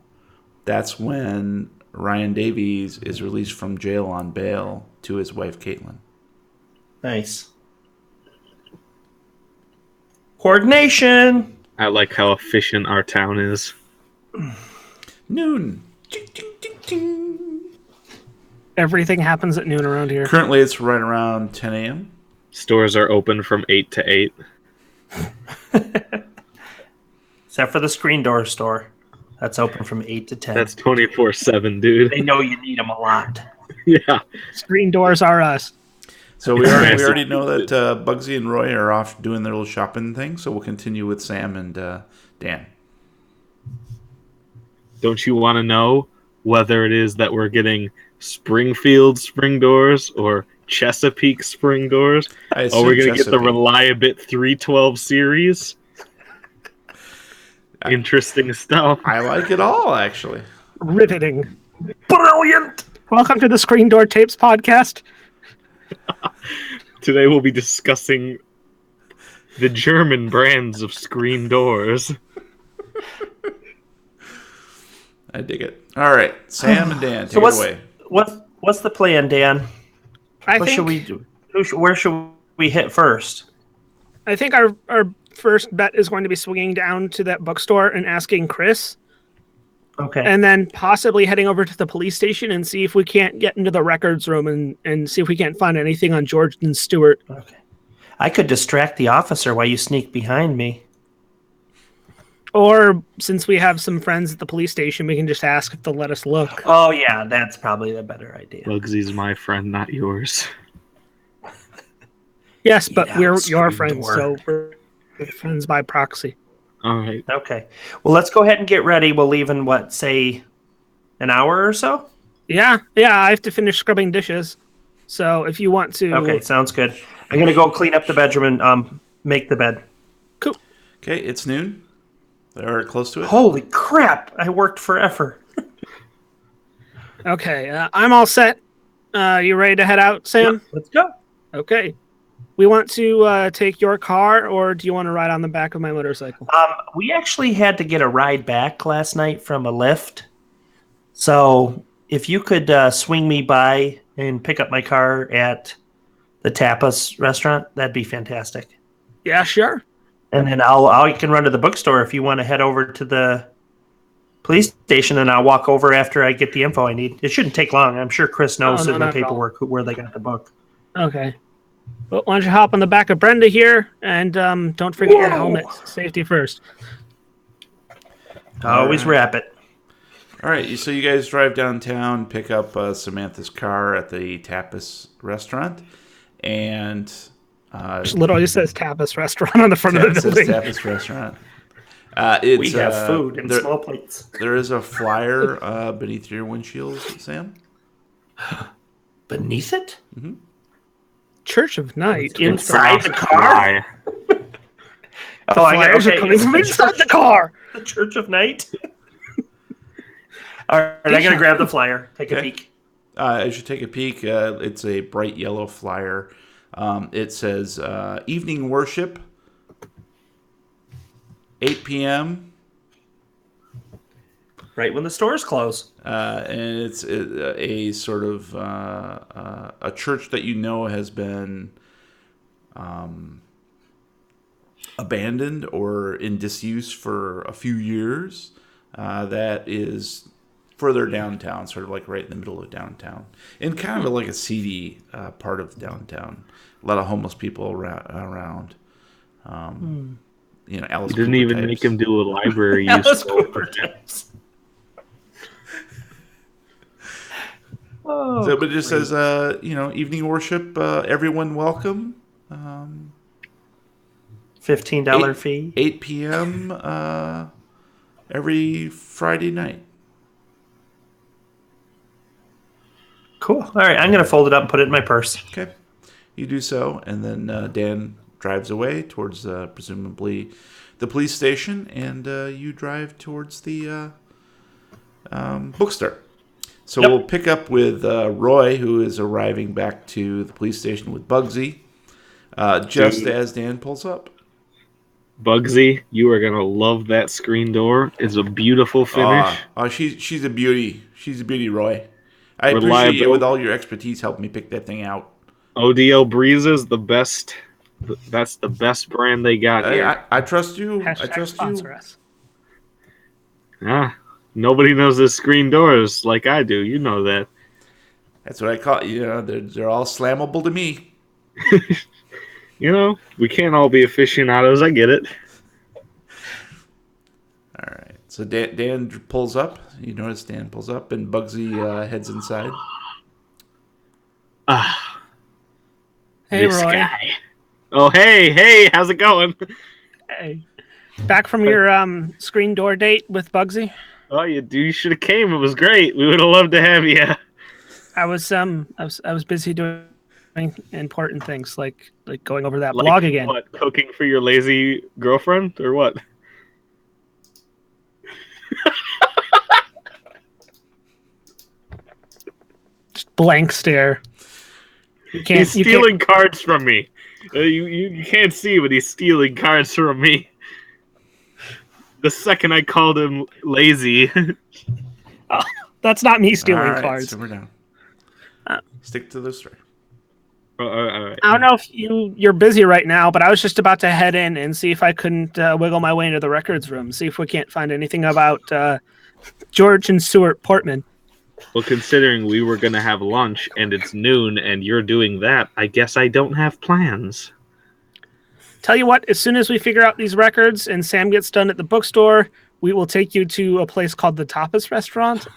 Speaker 1: that's when Ryan Davies is released from jail on bail to his wife, Caitlin.
Speaker 3: Nice. Coordination.
Speaker 4: I like how efficient our town is.
Speaker 1: Noon. Ding, ding, ding, ding.
Speaker 2: Everything happens at noon around here.
Speaker 1: Currently, it's right around 10 a.m.
Speaker 4: Stores are open from 8 to 8.
Speaker 3: Except for the screen door store. That's open from 8 to 10.
Speaker 4: That's 24/7, dude.
Speaker 3: They know you need them a lot.
Speaker 4: Yeah.
Speaker 2: Screen doors are us.
Speaker 1: So we already know that Bugsy and Roy are off doing their little shopping thing. So we'll continue with Sam and Dan.
Speaker 4: Don't you want to know whether it is that we're getting Springfield spring doors or Chesapeake spring doors?
Speaker 1: I
Speaker 4: Or
Speaker 1: assume
Speaker 4: we're going to get the
Speaker 1: Chesapeake.
Speaker 4: Reliabit 312 series? Interesting stuff.
Speaker 1: I like it all, actually.
Speaker 2: Riveting.
Speaker 3: Brilliant.
Speaker 2: Welcome to the Screen Door Tapes podcast.
Speaker 4: Today we'll be discussing the German brands of screen doors.
Speaker 1: I dig it. All right, Sam and Dan, take
Speaker 3: So
Speaker 1: it away.
Speaker 3: what's the plan, Dan?
Speaker 2: I
Speaker 3: What
Speaker 2: think
Speaker 3: should we do? Where should we hit first?
Speaker 2: I think our first bet is going to be swinging down to that bookstore and asking Chris,
Speaker 3: Okay.
Speaker 2: and then possibly heading over to the police station and see if we can't get into the records room and see if we can't find anything on George and Stewart.
Speaker 3: Okay. I could distract the officer while you sneak behind me.
Speaker 2: Or since we have some friends at the police station, we can just ask if they'll let us look.
Speaker 3: Oh yeah, that's probably the better idea.
Speaker 4: Bugsy's my friend, not yours.
Speaker 2: Yes, but
Speaker 3: Yeah,
Speaker 2: we're your
Speaker 3: screen
Speaker 2: friends,
Speaker 3: door.
Speaker 2: so we're friends by proxy.
Speaker 4: All right.
Speaker 3: Okay. Well, let's go ahead and get ready. We'll leave in what, say, an hour or so?
Speaker 2: Yeah, I have to finish scrubbing dishes. So if you want to...
Speaker 3: Okay, sounds good. I'm gonna go clean up the bedroom and make the bed.
Speaker 2: Cool.
Speaker 1: Okay, it's noon. They're close to it.
Speaker 3: Holy crap! I worked forever.
Speaker 2: Okay, I'm all set. You ready to head out, Sam?
Speaker 3: Let's go.
Speaker 2: Okay. We want to take your car, or do you want to ride on the back of my motorcycle?
Speaker 3: We actually had to get a ride back last night from a lift. So if you could swing me by and pick up my car at the tapas restaurant, that'd be fantastic.
Speaker 2: Yeah, sure.
Speaker 3: And then I can run to the bookstore if you want to head over to the police station, and I'll walk over after I get the info I need. It shouldn't take long. I'm sure Chris knows
Speaker 2: no,
Speaker 3: in the
Speaker 2: not at all.
Speaker 3: paperwork where they got the book.
Speaker 2: Okay. Well, why don't you hop on the back of Brenda here, and don't forget your
Speaker 3: Whoa.
Speaker 2: helmet. Safety first.
Speaker 3: Always wrap it.
Speaker 1: All right, so you guys drive downtown, pick up Samantha's car at the Tapas restaurant, and
Speaker 2: It literally says Tapas Restaurant on the front of
Speaker 1: it
Speaker 2: the
Speaker 1: says
Speaker 2: building.
Speaker 1: Tapas restaurant. It's,
Speaker 3: We have food in
Speaker 1: there,
Speaker 3: small plates.
Speaker 1: There is a flyer beneath your windshield, Sam.
Speaker 3: Beneath it?
Speaker 2: Church of Night.
Speaker 3: Inside the car?
Speaker 2: The flyers are coming from inside the car.
Speaker 3: The Church of Night? All right, I'm going to grab the flyer. Take a
Speaker 1: Okay.
Speaker 3: peek.
Speaker 1: As you take a peek, it's a bright yellow flyer. It says evening worship, 8 p.m.
Speaker 3: Right when the stores close.
Speaker 1: And it's a sort of a church that you know has been abandoned or in disuse for a few years. That is further downtown, sort of like right in the middle of downtown, and kind of like a seedy part of downtown. A lot of homeless people around. Alice
Speaker 4: Didn't
Speaker 1: Cooper
Speaker 4: even
Speaker 1: types.
Speaker 4: make him do a library use.
Speaker 3: Alice Cooper types. Oh,
Speaker 1: So, but it just says, evening worship, everyone welcome.
Speaker 3: $15 fee.
Speaker 1: 8 p.m. Every Friday night.
Speaker 3: Cool. All right, I'm going to fold it up and put it in my purse.
Speaker 1: Okay. You do so, and then Dan drives away towards presumably the police station, and you drive towards the bookstore. So we'll pick up with Roy, who is arriving back to the police station with Bugsy, just as Dan pulls up.
Speaker 4: Bugsy, you are gonna love that screen door. It's a beautiful finish.
Speaker 1: She's a beauty. She's a beauty, Roy. I appreciate you with all your expertise helping me pick that thing out.
Speaker 4: ODL Breeze's the best. That's the best brand they got here.
Speaker 1: I trust you.
Speaker 2: Hashtag
Speaker 1: I trust
Speaker 2: sponsor
Speaker 1: you.
Speaker 2: us.
Speaker 4: Nobody knows the screen doors like I do. You know that.
Speaker 1: That's what I call it. They're all slammable to me.
Speaker 4: We can't all be aficionados. I get it.
Speaker 1: All right. So Dan pulls up. You notice Dan pulls up, and Bugsy heads inside.
Speaker 2: Hey,
Speaker 4: This
Speaker 2: Roy.
Speaker 4: guy. Oh, hey, how's it going?
Speaker 2: Hey. Back from your screen door date with Bugsy?
Speaker 4: Oh, you should have came. It was great. We would have loved to have you.
Speaker 2: I was busy doing important things like going over that blog again.
Speaker 4: What, cooking for your lazy girlfriend or what?
Speaker 2: Just blank stare.
Speaker 4: He's stealing cards from me. You can't see, but he's stealing cards from me. The second I called him lazy.
Speaker 2: That's not me stealing
Speaker 1: All right,
Speaker 2: cards.
Speaker 1: simmer down. Stick to the story.
Speaker 4: All right.
Speaker 2: I don't know if you're busy right now, but I was just about to head in and see if I couldn't wiggle my way into the records room, see if we can't find anything about George and Stuart Portman.
Speaker 4: Well, considering we were going to have lunch and it's noon and you're doing that, I guess I don't have plans.
Speaker 2: Tell you what, as soon as we figure out these records and Sam gets done at the bookstore, we will take you to a place called the Tapas Restaurant.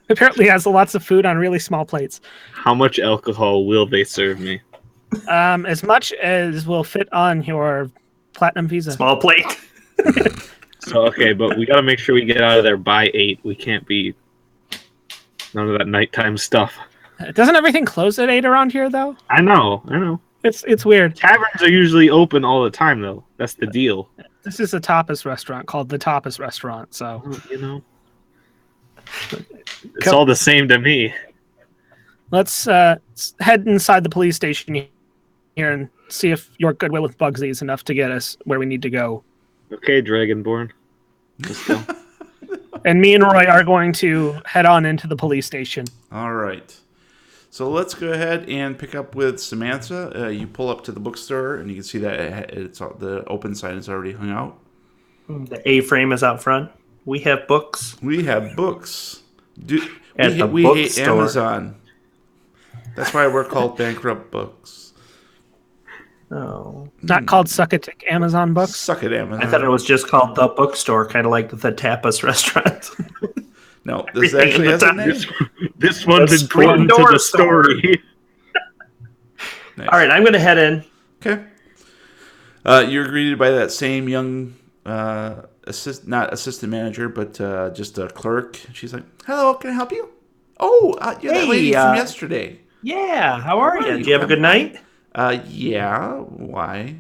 Speaker 2: Apparently has lots of food on really small plates.
Speaker 4: How much alcohol will they serve me?
Speaker 2: As much as will fit on your platinum visa.
Speaker 3: Small plate.
Speaker 4: So, okay, but we got to make sure we get out of there by 8. We can't be none of that nighttime stuff.
Speaker 2: Doesn't everything close at 8 around here, though?
Speaker 4: I know.
Speaker 2: It's weird.
Speaker 4: Taverns are usually open all the time, though. That's the deal.
Speaker 2: This is a tapas restaurant called the Tapas Restaurant, so...
Speaker 4: It's all the same to me.
Speaker 2: Let's head inside the police station here and see if your goodwill with Bugsy is enough to get us where we need to go.
Speaker 4: Okay, Dragonborn. Let's go.
Speaker 2: And me and Roy are going to head on into the police station.
Speaker 1: All right. So let's go ahead and pick up with Samantha. You pull up to the bookstore, and you can see that the open sign is already hung out.
Speaker 3: The A-frame is out front. We have books.
Speaker 1: We have books. We hate
Speaker 3: bookstore.
Speaker 1: Amazon. That's why we're called Bankrupt Books.
Speaker 3: Oh.
Speaker 2: Not called Suck It Dick Amazon Books.
Speaker 1: Suck it, Amazon.
Speaker 3: I thought it was just called the bookstore, kind of like the tapas restaurant.
Speaker 1: No, this
Speaker 3: Everything
Speaker 1: actually
Speaker 3: in
Speaker 1: has
Speaker 3: the
Speaker 1: a
Speaker 3: top-
Speaker 1: name.
Speaker 4: This one's
Speaker 3: The screen
Speaker 4: important to
Speaker 3: door
Speaker 4: the story.
Speaker 1: Nice.
Speaker 3: All right, I'm going to head in.
Speaker 1: Okay. You're greeted by that same young, not assistant manager, but just a clerk. She's like, "Hello, can I help you?" Oh, you're that lady from yesterday.
Speaker 3: Yeah, how are you?
Speaker 1: you?
Speaker 3: Did you have a good night?
Speaker 1: Yeah. Why?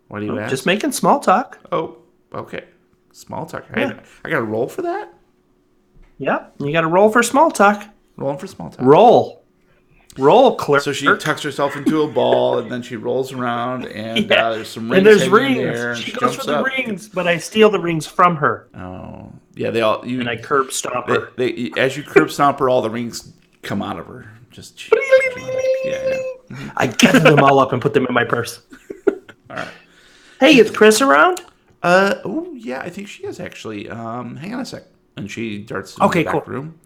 Speaker 1: Why do you ask?
Speaker 3: Just making small talk.
Speaker 1: Oh, okay. Small talk.
Speaker 3: Yeah.
Speaker 1: I got to roll for that?
Speaker 3: Yep, you got to roll for small talk.
Speaker 1: Rolling for small talk.
Speaker 3: Roll, clerk.
Speaker 1: So she tucks herself into a ball, and then she rolls around, and there's some rings
Speaker 3: and there's
Speaker 1: hanging
Speaker 3: rings.
Speaker 1: there, and
Speaker 3: She
Speaker 1: she
Speaker 3: goes
Speaker 1: jumps
Speaker 3: for the
Speaker 1: up.
Speaker 3: rings, but I steal the rings from her,
Speaker 1: Oh, yeah. They all
Speaker 3: and I curb stomp her.
Speaker 1: as you curb stomp her, all the rings come out of her. Just yeah.
Speaker 3: I gather them all up and put them in my purse.
Speaker 1: All right.
Speaker 3: Hey, is Chris around?
Speaker 1: Oh yeah, I think she is actually. Hang on a sec. and she darts into the back room.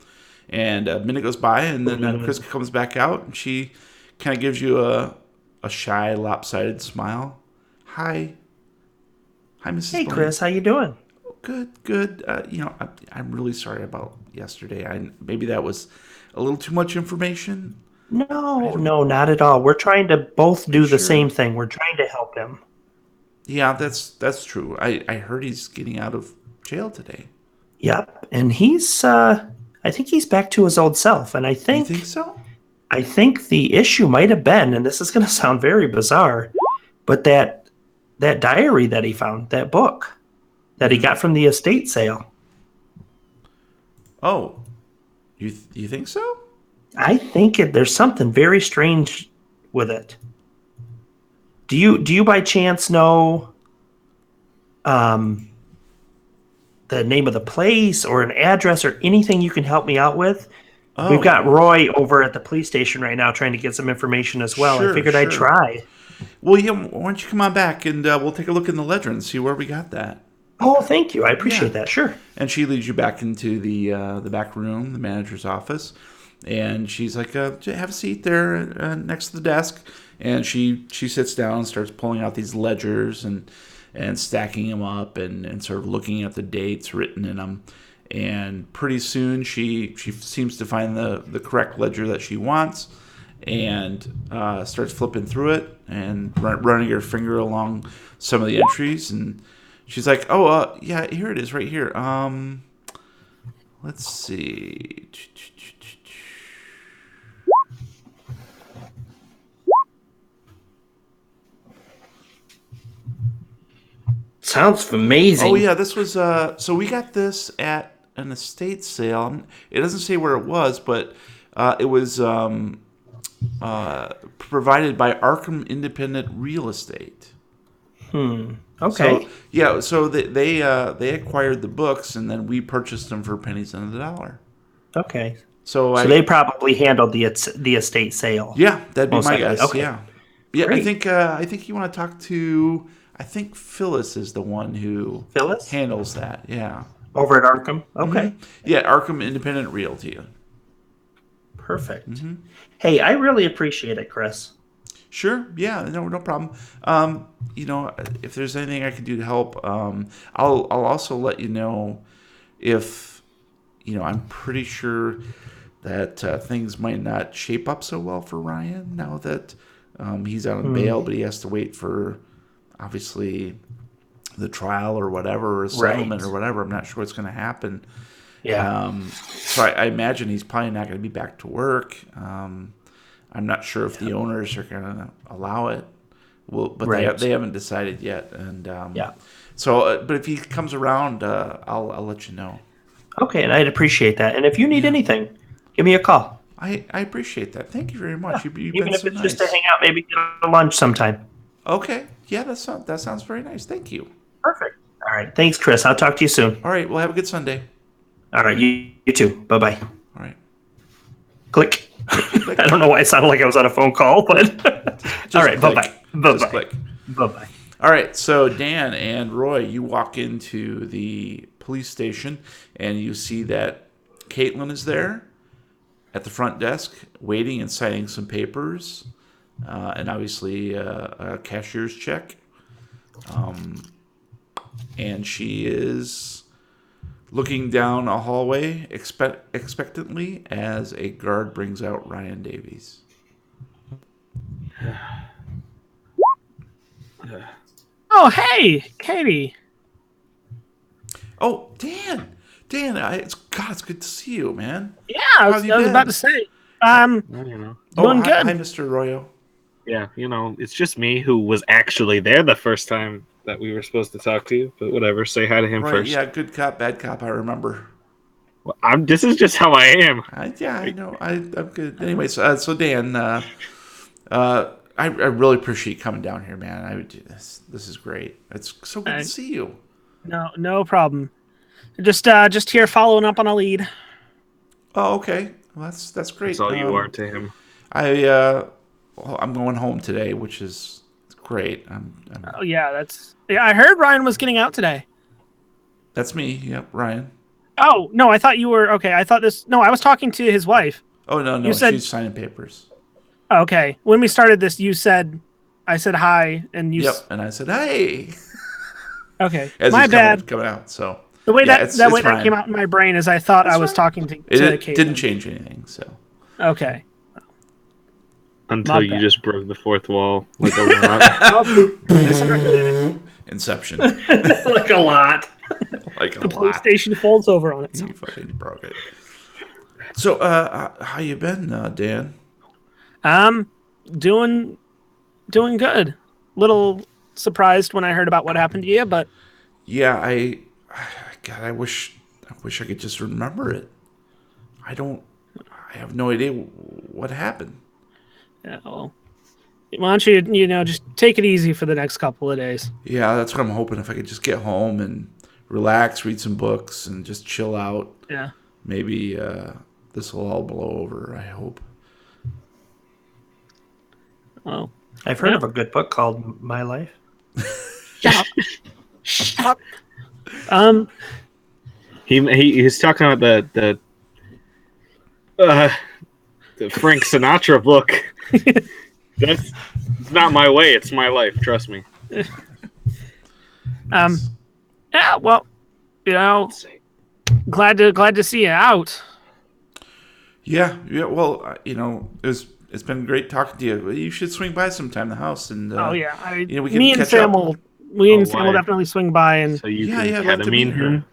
Speaker 1: And a minute goes by, and then Chris comes back out, and she kind of gives you a shy, lopsided smile. Hi, Mrs.
Speaker 3: Hey,
Speaker 1: Blaine.
Speaker 3: Chris, how you doing?
Speaker 1: Good. I'm really sorry about yesterday. Maybe that was a little too much information.
Speaker 3: No, not at all. We're trying to both do the same thing. We're trying to help him.
Speaker 1: Yeah, that's true. I heard he's getting out of jail today.
Speaker 3: Yep, and he's I think he's back to his old self, and
Speaker 1: You think so?
Speaker 3: I think the issue might have been, and this is going to sound very bizarre, but that diary that he found, that book that he got from the estate sale.
Speaker 1: Oh, you think so?
Speaker 3: I think there's something very strange with it. Do you by chance know the name of the place or an address or anything you can help me out with? Oh. We've got Roy over at the police station right now trying to get some information as well. I figured I'd try.
Speaker 1: Well, yeah, why don't you come on back and we'll take a look in the ledger and see where we got that.
Speaker 3: Oh, thank you. I appreciate that. Sure.
Speaker 1: And she leads you back into the back room, the manager's office. And she's like, have a seat there next to the desk. And she sits down and starts pulling out these ledgers and stacking them up and sort of looking at the dates written in them. And pretty soon she seems to find the correct ledger that she wants and starts flipping through it and running her finger along some of the entries. And she's like, yeah, here it is right here. Let's see.
Speaker 3: Sounds amazing.
Speaker 1: Oh, yeah, this was... so we got this at an estate sale. It doesn't say where it was, but it was provided by Arkham Independent Real Estate.
Speaker 3: Okay.
Speaker 1: So they acquired the books, and then we purchased them for pennies on the dollar.
Speaker 3: Okay.
Speaker 1: So
Speaker 3: they probably handled the estate sale.
Speaker 1: Yeah, that'd be my guess.
Speaker 3: Okay.
Speaker 1: Yeah. Great. I think you want to talk to... I think Phyllis is the one who handles that. Yeah.
Speaker 3: Over at Arkham? Okay.
Speaker 1: Mm-hmm. Yeah, Arkham Independent Realty.
Speaker 3: Perfect. Mm-hmm. Hey, I really appreciate it, Chris.
Speaker 1: Sure. Yeah, no problem. If there's anything I can do to help, I'll also let you know if, I'm pretty sure that things might not shape up so well for Ryan now that he's out on bail, but he has to wait for... obviously the trial or whatever, or a settlement or whatever. I'm not sure what's going to happen.
Speaker 3: Yeah.
Speaker 1: So I imagine he's probably not going to be back to work. I'm not sure if the owners are going to allow it. Well, but they haven't decided yet. And So, but if he comes around, I'll let you know.
Speaker 3: Okay, and I'd appreciate that. And if you need anything, give me a call.
Speaker 1: I appreciate that. Thank you very much.
Speaker 3: Yeah.
Speaker 1: You've
Speaker 3: Even
Speaker 1: been
Speaker 3: if
Speaker 1: so
Speaker 3: it's
Speaker 1: nice.
Speaker 3: just to hang out, maybe get a lunch sometime.
Speaker 1: Okay. Yeah, that sounds very nice. Thank you.
Speaker 3: Perfect. All right. Thanks, Chris. I'll talk to you soon.
Speaker 1: All right. Well, have a good Sunday.
Speaker 3: All right. You too. Bye-bye.
Speaker 1: All right.
Speaker 3: Click. I don't know why it sounded like I was on a phone call, but all right. Bye-bye.
Speaker 1: Just click.
Speaker 3: Bye-bye.
Speaker 1: All right. So Dan and Roy, you walk into the police station and you see that Caitlin is there at the front desk waiting and signing some papers. And obviously a cashier's check. And she is looking down a hallway expectantly as a guard brings out Ryan Davies.
Speaker 2: Oh, hey, Katie.
Speaker 1: Oh, Dan, it's good to see you, man.
Speaker 2: Yeah, I was about to say. Doing good.
Speaker 1: Hi, Mr. Arroyo.
Speaker 4: Yeah, it's just me who was actually there the first time that we were supposed to talk to you. But whatever, say hi to him first.
Speaker 1: Yeah, good cop, bad cop. I remember.
Speaker 4: Well, this is just how I am.
Speaker 1: I know. I'm good. Anyways, so Dan, I really appreciate you coming down here, man. I would do this. This is great. It's so good to see you.
Speaker 2: No problem. Just here following up on a lead.
Speaker 1: Oh, okay. Well, that's great.
Speaker 4: That's all you are to him.
Speaker 1: I'm going home today, which is great.
Speaker 2: Oh yeah, I heard Ryan was getting out today.
Speaker 1: That's me. Yep, Ryan.
Speaker 2: Oh, no, I thought you were... Okay, I thought this... No, I was talking to his wife.
Speaker 1: Oh, no,
Speaker 2: You said-
Speaker 1: she's signing papers.
Speaker 2: Okay. When we started this, you said... I said hi, and you...
Speaker 1: Yep, and I said, hey.
Speaker 2: Okay.
Speaker 1: As
Speaker 2: My
Speaker 1: he's
Speaker 2: bad.
Speaker 1: coming out, so.
Speaker 2: The way
Speaker 1: Yeah,
Speaker 2: that way that
Speaker 1: fine.
Speaker 2: came out in my brain is I thought
Speaker 1: That's
Speaker 2: I was
Speaker 1: fine.
Speaker 2: talking to
Speaker 1: It
Speaker 2: Caitlin.
Speaker 1: didn't change anything, so.
Speaker 2: Okay.
Speaker 4: Until
Speaker 2: My
Speaker 4: you
Speaker 2: bad.
Speaker 4: just broke the fourth wall like a lot.
Speaker 1: Inception.
Speaker 3: Like a lot.
Speaker 1: Like a
Speaker 2: The
Speaker 1: lot.
Speaker 2: PlayStation folds over on
Speaker 1: You
Speaker 2: itself.
Speaker 1: fucking broke it. So, how you been, Dan?
Speaker 2: Doing good. Little surprised when I heard about what happened to you, but
Speaker 1: Yeah, God, I wish I could just remember it. I have no idea what happened.
Speaker 2: yeah, well, why don't you just take it easy for the next couple of days.
Speaker 1: Yeah, that's what I'm hoping. If I could just get home and relax, read some books, and just chill out.
Speaker 2: Yeah.
Speaker 1: Maybe this will all blow over, I hope.
Speaker 2: Well,
Speaker 3: I've heard of a good book called My Life.
Speaker 2: shut up. Shut up.
Speaker 4: He's talking about the Frank Sinatra book. That's it's not my way. It's my life. Trust me.
Speaker 2: Yeah, well, glad to see you out.
Speaker 1: Yeah. Well, it's been great talking to you. You should swing by sometime the house and.
Speaker 2: Oh yeah,
Speaker 1: we can
Speaker 2: me and
Speaker 1: catch
Speaker 2: Sam
Speaker 1: up.
Speaker 2: will. We and Sam will
Speaker 4: why?
Speaker 2: definitely swing by and.
Speaker 4: So you
Speaker 1: Yeah,
Speaker 4: can
Speaker 1: I'd love to meet
Speaker 4: ketamine
Speaker 1: her.
Speaker 4: him.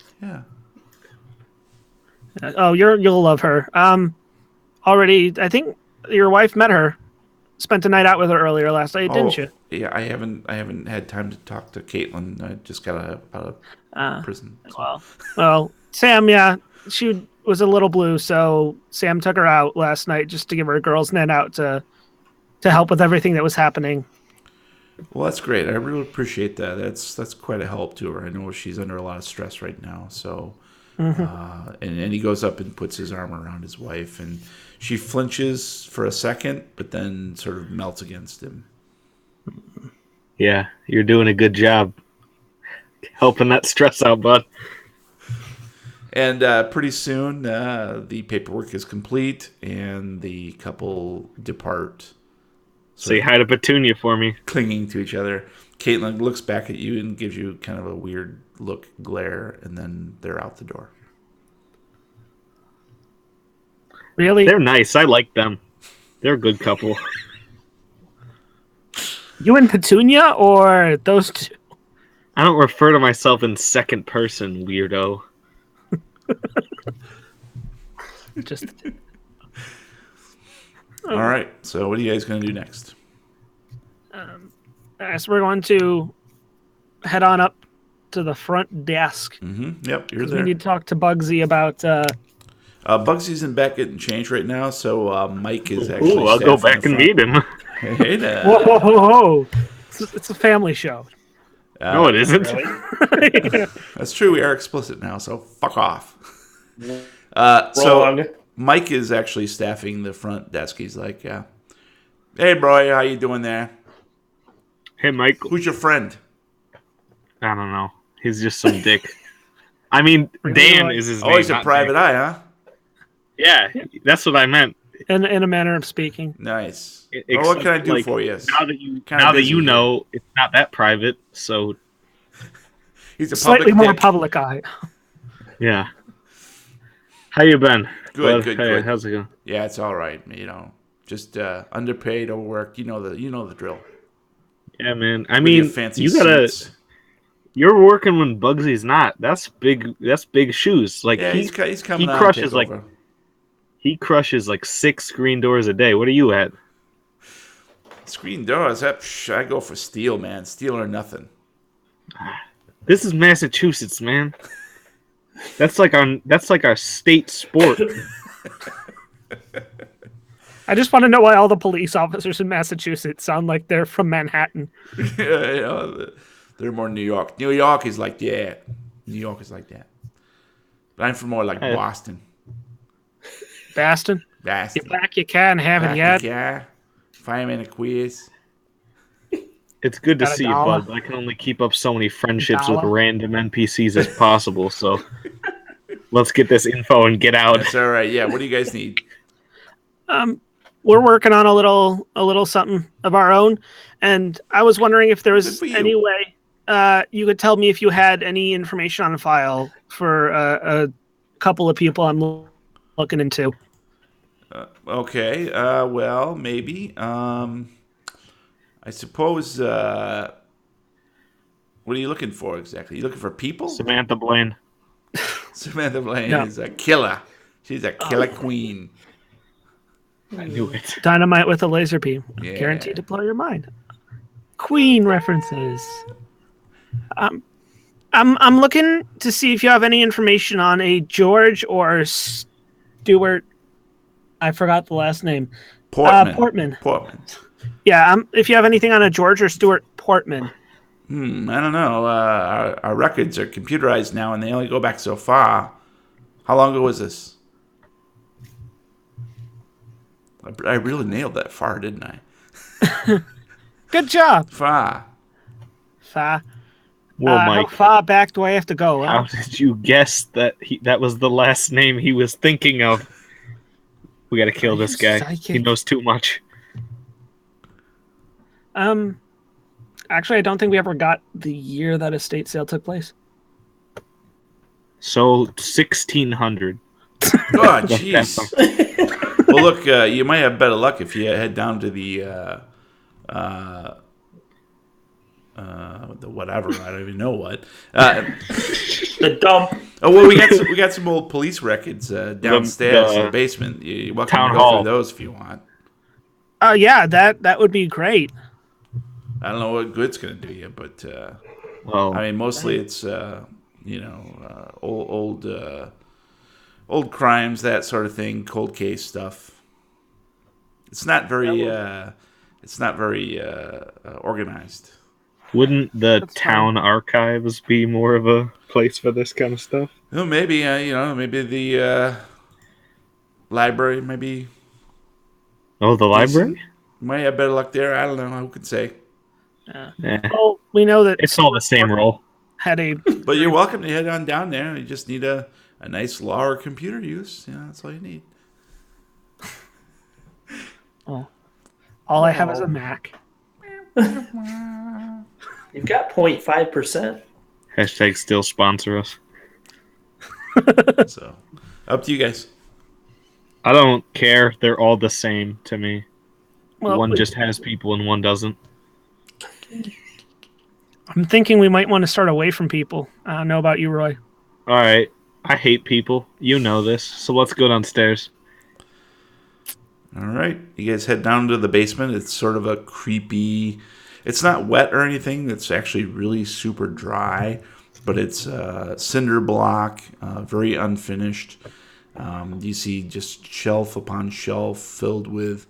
Speaker 1: Yeah.
Speaker 2: Oh, you'll love her. Already, I think your wife met her. Spent a night out with her earlier last night, didn't you?
Speaker 1: Yeah, I haven't had time to talk to Caitlin. I just got out of prison. So.
Speaker 2: Well, Sam, yeah, she was a little blue, so Sam took her out last night just to give her a girls' night out to help with everything that was happening.
Speaker 1: Well, that's great. I really appreciate that. That's quite a help to her. I know she's under a lot of stress right now. So, and he goes up and puts his arm around his wife, and she flinches for a second, but then sort of melts against him.
Speaker 4: Yeah, you're doing a good job helping that stress out, bud.
Speaker 1: And pretty soon, the paperwork is complete, and the couple depart.
Speaker 4: Say hi to Petunia for me.
Speaker 1: Clinging to each other. Caitlin looks back at you and gives you kind of a weird look, glare, and then they're out the door.
Speaker 2: Really?
Speaker 4: They're nice. I like them. They're a good couple.
Speaker 2: You and Petunia, or those two?
Speaker 4: I don't refer to myself in second person, weirdo.
Speaker 2: Just.
Speaker 1: All right. So what are you guys going to do next?
Speaker 2: So we're going to head on up to the front desk.
Speaker 1: Mm-hmm. Yep, you're
Speaker 2: We
Speaker 1: there.
Speaker 2: need to talk to Bugsy about.
Speaker 1: Bugsy's in back getting changed right now, so Mike is actually.
Speaker 4: Ooh, I'll go back and meet him.
Speaker 1: Hey there.
Speaker 2: Whoa, whoa, whoa, whoa. It's a family show.
Speaker 4: No, it isn't.
Speaker 1: That's true. We are explicit now, so fuck off. So
Speaker 3: Wrong.
Speaker 1: Mike is actually staffing the front desk. He's like, "Hey, bro, how you doing there?
Speaker 4: Hey, Mike.
Speaker 1: Who's your friend?"
Speaker 4: I don't know. He's just some dick. I mean, Dan is his name.
Speaker 1: Oh, he's a
Speaker 4: not
Speaker 1: private
Speaker 4: Dick.
Speaker 1: eye, huh?
Speaker 4: Yeah, that's what I meant.
Speaker 2: In a manner of speaking.
Speaker 1: Nice. Well, what can I do
Speaker 4: Like,
Speaker 1: for you?
Speaker 4: Now that you know, it's not that private. So
Speaker 1: He's a
Speaker 2: Slightly
Speaker 1: public
Speaker 2: more
Speaker 1: dick.
Speaker 2: public eye.
Speaker 4: yeah. How you been?
Speaker 1: Good,
Speaker 4: Hey,
Speaker 1: good.
Speaker 4: how's it going?
Speaker 1: Yeah, it's all right. Just underpaid, overworked. You know the drill.
Speaker 4: Yeah, man. I
Speaker 1: With your
Speaker 4: mean,
Speaker 1: fancy
Speaker 4: you gotta.
Speaker 1: suits.
Speaker 4: You're working when Bugsy's not. That's big. That's big shoes. Like
Speaker 1: Yeah, he's coming
Speaker 4: he
Speaker 1: on
Speaker 4: crushes
Speaker 1: to take over.
Speaker 4: he crushes like 6 screen doors a day. What are you at?
Speaker 1: Screen doors. I go for steel, man. Steel or nothing.
Speaker 4: This is Massachusetts, man. That's like our state sport.
Speaker 2: I just want to know why all the police officers in Massachusetts sound like they're from Manhattan.
Speaker 1: They're more New York. New York is like that. New York is like that. But I'm from more like Boston.
Speaker 2: Baston?
Speaker 1: Boston.
Speaker 2: You're back, you can, haven't yet.
Speaker 1: Yeah. Fireman a quiz.
Speaker 4: It's good to
Speaker 2: Got a
Speaker 4: see you,
Speaker 2: dollar?
Speaker 4: bud. I can only keep up so many friendships with
Speaker 2: Dollar?
Speaker 4: random NPCs as possible. So Let's get this info and get out.
Speaker 1: That's all right. Yeah. What do you guys need?
Speaker 2: We're working on a little something of our own, and I was wondering if there
Speaker 1: Good
Speaker 2: was
Speaker 1: for you.
Speaker 2: any way you could tell me if you had any information on file for a couple of people I'm looking into.
Speaker 1: Okay. Well, maybe. I suppose. What are you looking for exactly? You looking for people?
Speaker 4: Samantha Blaine.
Speaker 1: Samantha Blaine
Speaker 2: No.
Speaker 1: is a killer. She's a killer queen.
Speaker 4: I knew it.
Speaker 2: Dynamite with a laser beam,
Speaker 1: Yeah.
Speaker 2: guaranteed to blow your mind. Queen references. I'm looking to see if you have any information on a George or Stuart. I forgot the last name. Portman.
Speaker 1: Portman.
Speaker 2: Yeah, if you have anything on a George or Stuart Portman.
Speaker 1: I don't know. Our records are computerized now, and they only go back so far. How long ago was this? I really nailed that far, didn't I?
Speaker 2: Good job.
Speaker 1: Far.
Speaker 2: Far.
Speaker 4: Well,
Speaker 2: How
Speaker 4: Mike,
Speaker 2: far back do I have to go?
Speaker 4: how did you guess that that was the last name he was thinking of? We gotta kill this guy.
Speaker 2: Psychic.
Speaker 4: He knows too much.
Speaker 2: Actually, I don't think we ever got the year that estate sale took place.
Speaker 4: So 1600.
Speaker 1: Oh, jeez. Well, look, you might have better luck if you head down to the whatever. I don't even know what.
Speaker 3: The dump.
Speaker 1: Oh well, we got some old police records downstairs in the basement. You're welcome
Speaker 4: Town
Speaker 1: to go
Speaker 4: hall.
Speaker 1: through those if you want.
Speaker 2: Yeah, that would be great.
Speaker 1: I don't know what good's gonna do you, but
Speaker 4: Well,
Speaker 1: I mean, mostly it's old crimes, that sort of thing, cold case stuff. It's not very organized.
Speaker 4: wouldn't the
Speaker 2: That's
Speaker 4: town archives be more of a place for this kind of stuff?
Speaker 1: Well, maybe maybe the library, maybe.
Speaker 4: Oh, the library?
Speaker 1: You might have better luck there. I don't know. Who could say?
Speaker 4: Eh,
Speaker 2: Well, we know that
Speaker 4: it's all the same role.
Speaker 2: had a.
Speaker 1: But you're welcome to head on down there. You just need a nice law or computer use. Yeah, that's all you need.
Speaker 2: All I have is a Mac.
Speaker 3: You've got 0.5%.
Speaker 4: Hashtag still sponsor us.
Speaker 1: So, up to you guys.
Speaker 4: I don't care. They're all the same to me.
Speaker 2: Well,
Speaker 4: One just has people and one doesn't.
Speaker 2: I'm thinking we might want to start away from people. I don't know about you, Roy.
Speaker 4: All right. I hate people. You know this. So let's go downstairs.
Speaker 1: All right. You guys head down to the basement. It's sort of a creepy. It's not wet or anything. It's actually really super dry, but it's cinder block, very unfinished. You see just shelf upon shelf filled with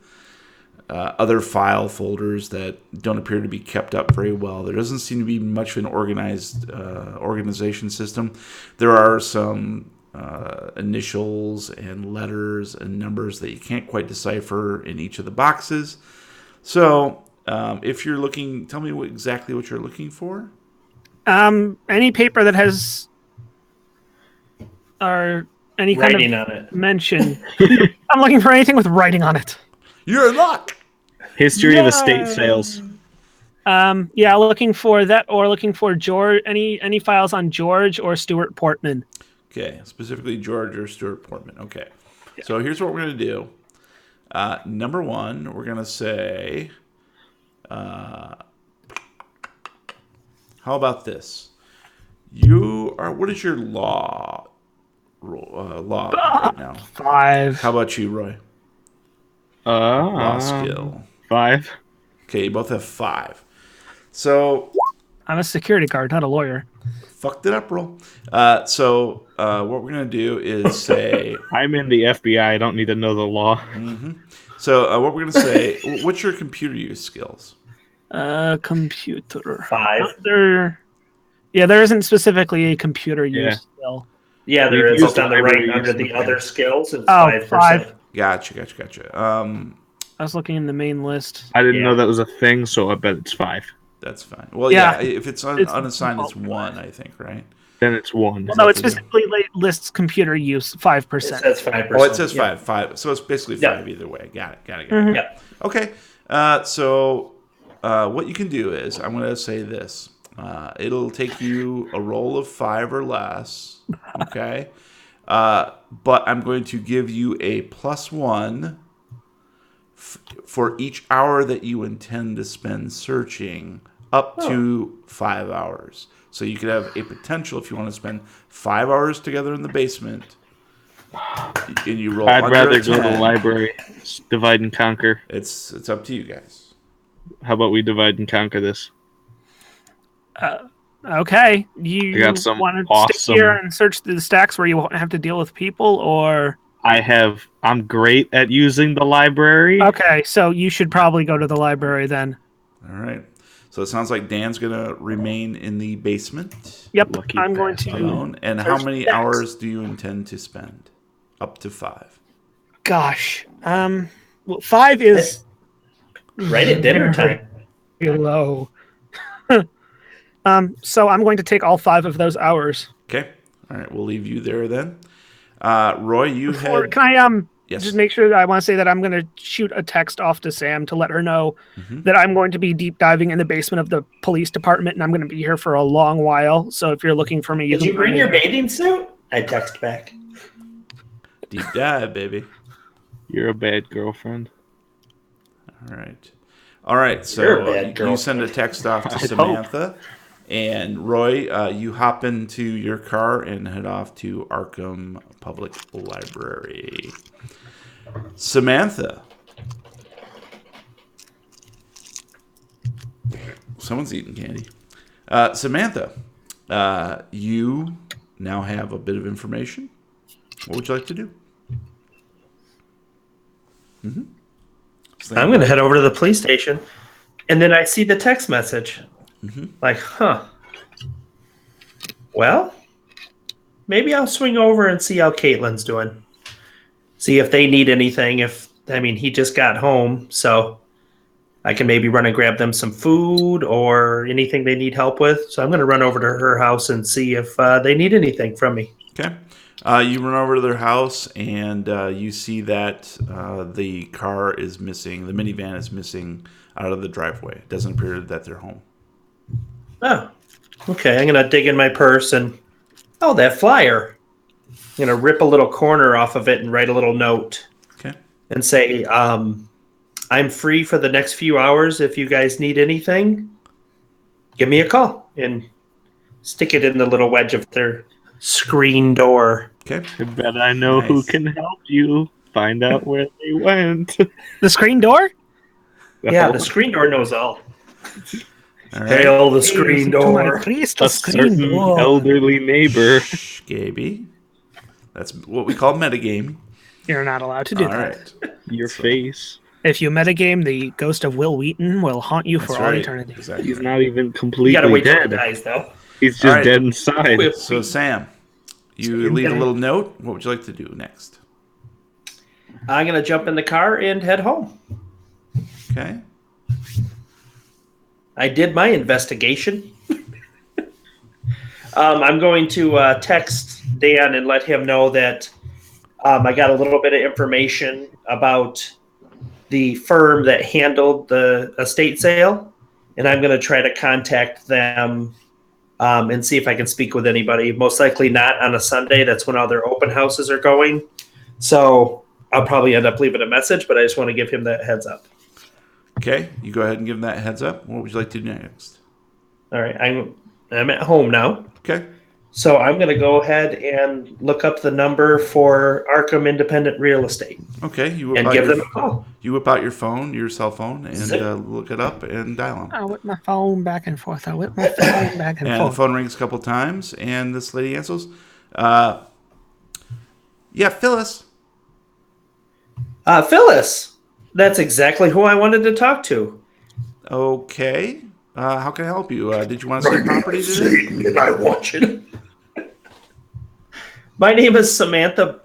Speaker 1: other file folders that don't appear to be kept up very well. There doesn't seem to be much of an organized organization system. There are some initials and letters and numbers that you can't quite decipher in each of the boxes. So if you're looking, tell me exactly what you're looking for.
Speaker 2: Any paper that has or any kind
Speaker 3: Writing
Speaker 2: of
Speaker 3: on it.
Speaker 2: mention. I'm looking for anything with writing on it.
Speaker 1: You're in luck.
Speaker 4: History of estate sales.
Speaker 2: Yeah, looking for that, or looking for George. Any files on George or Stuart Portman?
Speaker 1: Okay, specifically George or Stuart Portman. Okay, so here's what we're gonna do. Number one, we're gonna say, how about this? What is your law right now?
Speaker 2: 5.
Speaker 1: How about you, Roy? Law
Speaker 4: 5.
Speaker 1: skill.
Speaker 4: 5.
Speaker 1: Okay, you both have 5. So
Speaker 2: I'm a security guard, not a lawyer.
Speaker 1: fucked it up, roll. So what we're gonna do is say.
Speaker 4: I'm in the FBI. I don't need to know the law.
Speaker 1: So what we're gonna say. What's your computer use skills?
Speaker 2: Computer.
Speaker 3: 5.
Speaker 2: There isn't specifically a computer use
Speaker 4: Yeah.
Speaker 2: skill.
Speaker 3: Yeah, there
Speaker 4: We've
Speaker 3: is.
Speaker 4: used
Speaker 3: It's on the
Speaker 4: library
Speaker 3: right under
Speaker 4: use
Speaker 3: the
Speaker 4: sometimes.
Speaker 3: other skills. It's
Speaker 2: Oh,
Speaker 3: 5%.
Speaker 2: 5.
Speaker 1: Gotcha.
Speaker 2: I was looking in the main list.
Speaker 4: I didn't
Speaker 3: Yeah.
Speaker 4: know that was a thing, so I bet it's 5.
Speaker 1: That's fine. Well,
Speaker 2: Yeah.
Speaker 1: if it's
Speaker 2: It's
Speaker 1: unassigned, it's
Speaker 2: default.
Speaker 1: 1, I think, right?
Speaker 4: Then it's 1.
Speaker 2: Well, no, it specifically lists computer use 5%.
Speaker 3: It says 5%.
Speaker 1: Oh, it says
Speaker 3: yeah.
Speaker 1: 5. So it's basically
Speaker 3: Yeah.
Speaker 1: 5 either way. Got it.
Speaker 2: Mhm.
Speaker 3: Yeah.
Speaker 1: Okay. So what you can do is, I'm going to say this. It'll take you a roll of 5 or less. Okay. But I'm going to give you a +1 for each hour that you intend to spend searching, up to 5 hours. So you could have a potential, if you want to spend 5 hours together in the basement, and you roll
Speaker 4: I'd
Speaker 1: under
Speaker 4: rather
Speaker 1: a
Speaker 4: go to the
Speaker 1: 10.
Speaker 4: library. Divide and conquer.
Speaker 1: It's up to you guys.
Speaker 4: How about we divide and conquer this?
Speaker 2: Okay.
Speaker 4: I
Speaker 2: You
Speaker 4: got some
Speaker 2: want to
Speaker 4: awesome-
Speaker 2: stick here and search through the stacks where you won't have to deal with people, or...
Speaker 4: I'm great at using the library.
Speaker 2: Okay, so you should probably go to the library then.
Speaker 1: All right. So it sounds like Dan's going to remain in the basement
Speaker 2: Yep,
Speaker 4: Lucky
Speaker 2: I'm going to...
Speaker 1: alone. And how
Speaker 2: search
Speaker 1: many
Speaker 2: stacks.
Speaker 1: hours do you intend to spend? Up to 5.
Speaker 2: Gosh. Well, 5 is
Speaker 3: Right at dinner time.
Speaker 2: very low. So I'm going to take all 5 of those hours.
Speaker 1: Okay. All right. We'll leave you there then. Roy, you
Speaker 2: Or
Speaker 1: had...
Speaker 2: can I
Speaker 1: Yes.
Speaker 2: just make sure that I want to say that I'm going to shoot a text off to Sam to let her know that I'm going to be deep diving in the basement of the police department, and I'm going to be here for a long while. So if you're looking for me,
Speaker 3: Did
Speaker 2: can
Speaker 3: you bring
Speaker 2: find
Speaker 3: your
Speaker 2: me.
Speaker 3: bathing suit? I text back.
Speaker 1: Deep dive, baby.
Speaker 4: You're a bad girlfriend.
Speaker 1: All right. All right. So
Speaker 3: You're a bad
Speaker 1: you send a text off to
Speaker 4: I'd
Speaker 1: Samantha. And Roy, you hop into your car and head off to Arkham Public Library. Samantha. Someone's eating candy. Samantha, you now have a bit of information. What would you like to do?
Speaker 3: I'm going to head over to the police station, and then I see the text message. Like, well, maybe I'll swing over and see how Caitlin's doing. See if they need anything. He just got home, so I can maybe run and grab them some food or anything they need help with. So I'm going to run over to her house and see if they need anything from me.
Speaker 1: Okay. You run over to their house, and you see that the car is missing. The minivan is missing out of the driveway. It doesn't appear that they're home.
Speaker 3: Oh, okay. I'm going to dig in my purse and, that flyer. I'm going to rip a little corner off of it and write a little note.
Speaker 1: Okay.
Speaker 3: And say, I'm free for the next few hours. If you guys need anything, give me a call. And stick it in the little wedge of their screen door.
Speaker 1: Okay.
Speaker 4: I bet I know who
Speaker 1: Nice.
Speaker 4: can help you. Find out where they went.
Speaker 2: The screen door?
Speaker 3: Yeah, the screen door knows all.
Speaker 1: All right.
Speaker 3: Hail the screen
Speaker 2: To my
Speaker 3: door.
Speaker 2: priest,
Speaker 4: A
Speaker 2: the screen
Speaker 4: certain
Speaker 2: door.
Speaker 4: elderly neighbor.
Speaker 1: Shh, Gaby. That's what we call metagaming.
Speaker 2: You're not allowed to do
Speaker 1: All
Speaker 2: that.
Speaker 1: right.
Speaker 4: Your face.
Speaker 2: If you metagame, the ghost of Will Wheaton will haunt you
Speaker 1: That's
Speaker 2: for all
Speaker 1: right.
Speaker 2: eternity.
Speaker 1: Exactly.
Speaker 4: He's not even
Speaker 3: You
Speaker 4: completely
Speaker 3: gotta wait till it
Speaker 4: dead.
Speaker 3: dies, though.
Speaker 4: He's just
Speaker 1: All right.
Speaker 4: dead inside.
Speaker 1: So, Sam, you leave a little note. What would you like to do next?
Speaker 3: I'm gonna jump in the car and head home.
Speaker 1: Okay.
Speaker 3: I did my investigation. I'm going to text Dan and let him know that I got a little bit of information about the firm that handled the estate sale, and I'm going to try to contact them and see if I can speak with anybody. Most likely not on a Sunday. That's when all their open houses are going. So I'll probably end up leaving a message, but I just want to give him that heads up.
Speaker 1: Okay. You go ahead and give them that heads up. What would you like to do next?
Speaker 3: All right, I'm at home now.
Speaker 1: Okay.
Speaker 3: So I'm going to go ahead and look up the number for Arkham Independent Real Estate
Speaker 1: Okay. You whip
Speaker 3: and
Speaker 1: out
Speaker 3: give
Speaker 1: your
Speaker 3: them a call.
Speaker 1: You whip out your phone, your cell phone, and
Speaker 3: Zip.
Speaker 1: look it up and dial them.
Speaker 2: I whip my phone back and forth. I whip my phone back and
Speaker 1: And the
Speaker 2: forth.
Speaker 1: phone rings a couple times, and this lady answers. Yeah, Phyllis.
Speaker 3: Phyllis, that's exactly who I wanted to talk to.
Speaker 1: Okay. How can I help you? Did you want to see property today?
Speaker 3: And I want you to. My name is Samantha,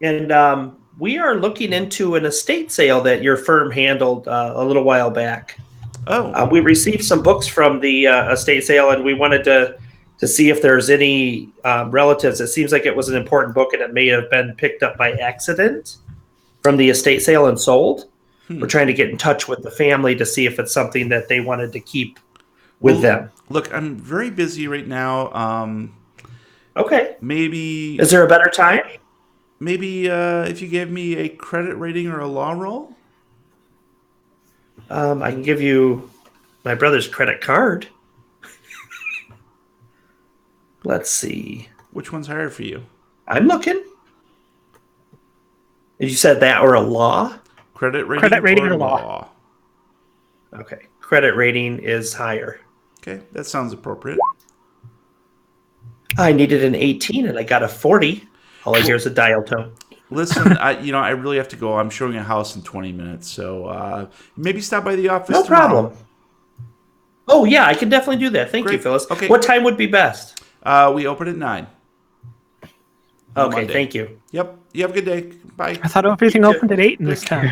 Speaker 3: and we are looking into an estate sale that your firm handled a little while back.
Speaker 1: Oh,
Speaker 3: We received some books from the estate sale, and we wanted to to see if there's any relatives. It seems like it was an important book, and it may have been picked up by accident from the estate sale and sold. We're trying to get in touch with the family to see if it's something that they wanted to keep with them.
Speaker 1: Look, I'm very busy right now.
Speaker 3: Okay.
Speaker 1: Maybe
Speaker 3: Is there a better time?
Speaker 1: if you gave me a credit rating or a law roll.
Speaker 3: I can give you my brother's credit card. Let's see.
Speaker 1: Which one's higher for you?
Speaker 3: I'm looking. You said that or a law?
Speaker 1: Credit rating or law?
Speaker 3: Okay. Credit rating is higher.
Speaker 1: Okay, that sounds appropriate.
Speaker 3: I needed an 18 and I got a 40. All I hear is a dial tone.
Speaker 1: Listen, I really have to go. I'm showing a house in 20 minutes, so maybe stop by the office
Speaker 3: No
Speaker 1: tomorrow.
Speaker 3: problem. Oh, yeah, I can definitely do that. Thank you,
Speaker 1: Great.
Speaker 3: Phyllis.
Speaker 1: Okay.
Speaker 3: What time would be best?
Speaker 1: We open at 9.
Speaker 3: Okay,
Speaker 1: Monday.
Speaker 3: thank you.
Speaker 1: Yep. You have a good day. Bye.
Speaker 2: I thought everything opened at 8 in this town.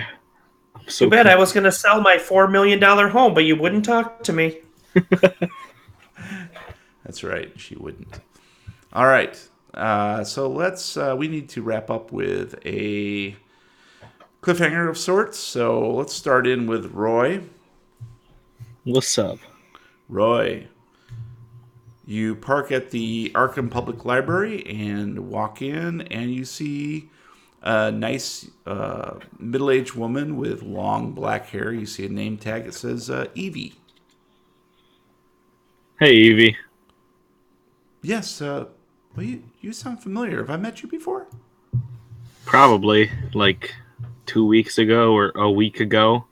Speaker 3: Too bad I was going to sell my $4 million home, but you wouldn't talk to me.
Speaker 1: That's right. She wouldn't. All right. So let's. We need to wrap up with a cliffhanger of sorts. So let's start in with Roy.
Speaker 4: What's up?
Speaker 1: Roy, you park at the Arkham Public Library and walk in, and you see a nice middle-aged woman with long black hair. You see a name tag that says Evie.
Speaker 4: Hey, Evie.
Speaker 1: Yes. Well, you sound familiar. Have I met you before?
Speaker 4: Probably like 2 weeks ago or a week ago.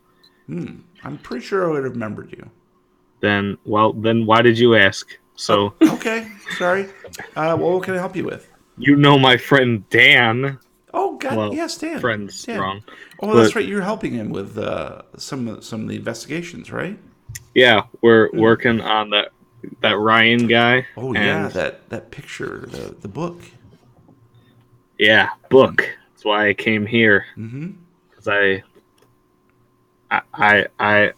Speaker 1: I'm pretty sure I would have remembered you.
Speaker 4: Then why did you ask? So
Speaker 1: Okay. Sorry. Well, what can I help you with?
Speaker 4: you know my friend Dan.
Speaker 1: Oh, God.
Speaker 4: Well,
Speaker 1: Yes, Dan.
Speaker 4: friend's
Speaker 1: Dan.
Speaker 4: wrong.
Speaker 1: Oh, that's right. You're helping him with some of the investigations, right?
Speaker 4: Yeah, we're working on that Ryan guy.
Speaker 1: Oh, yeah. That picture, the book.
Speaker 4: Yeah, book. That's why I came here.
Speaker 1: Mm-hmm.
Speaker 4: Because I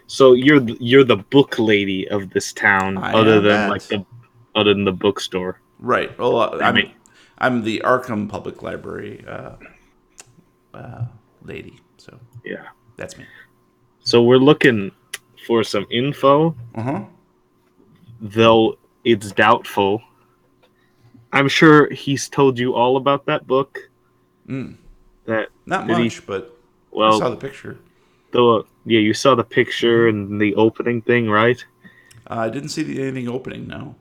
Speaker 4: so you're the book lady of this town, other than the bookstore.
Speaker 1: Right. Well,
Speaker 4: I mean,
Speaker 1: I'm the Arkham Public Library lady. So
Speaker 4: yeah.
Speaker 1: that's me.
Speaker 4: So we're looking for some info,
Speaker 1: Uh-huh.
Speaker 4: though it's doubtful. I'm sure he's told you all about that book. That
Speaker 1: Not
Speaker 4: did he-
Speaker 1: much, but I
Speaker 4: well,
Speaker 1: saw the picture.
Speaker 4: though, yeah, you saw the picture and the opening thing, right?
Speaker 1: I didn't see anything opening, no.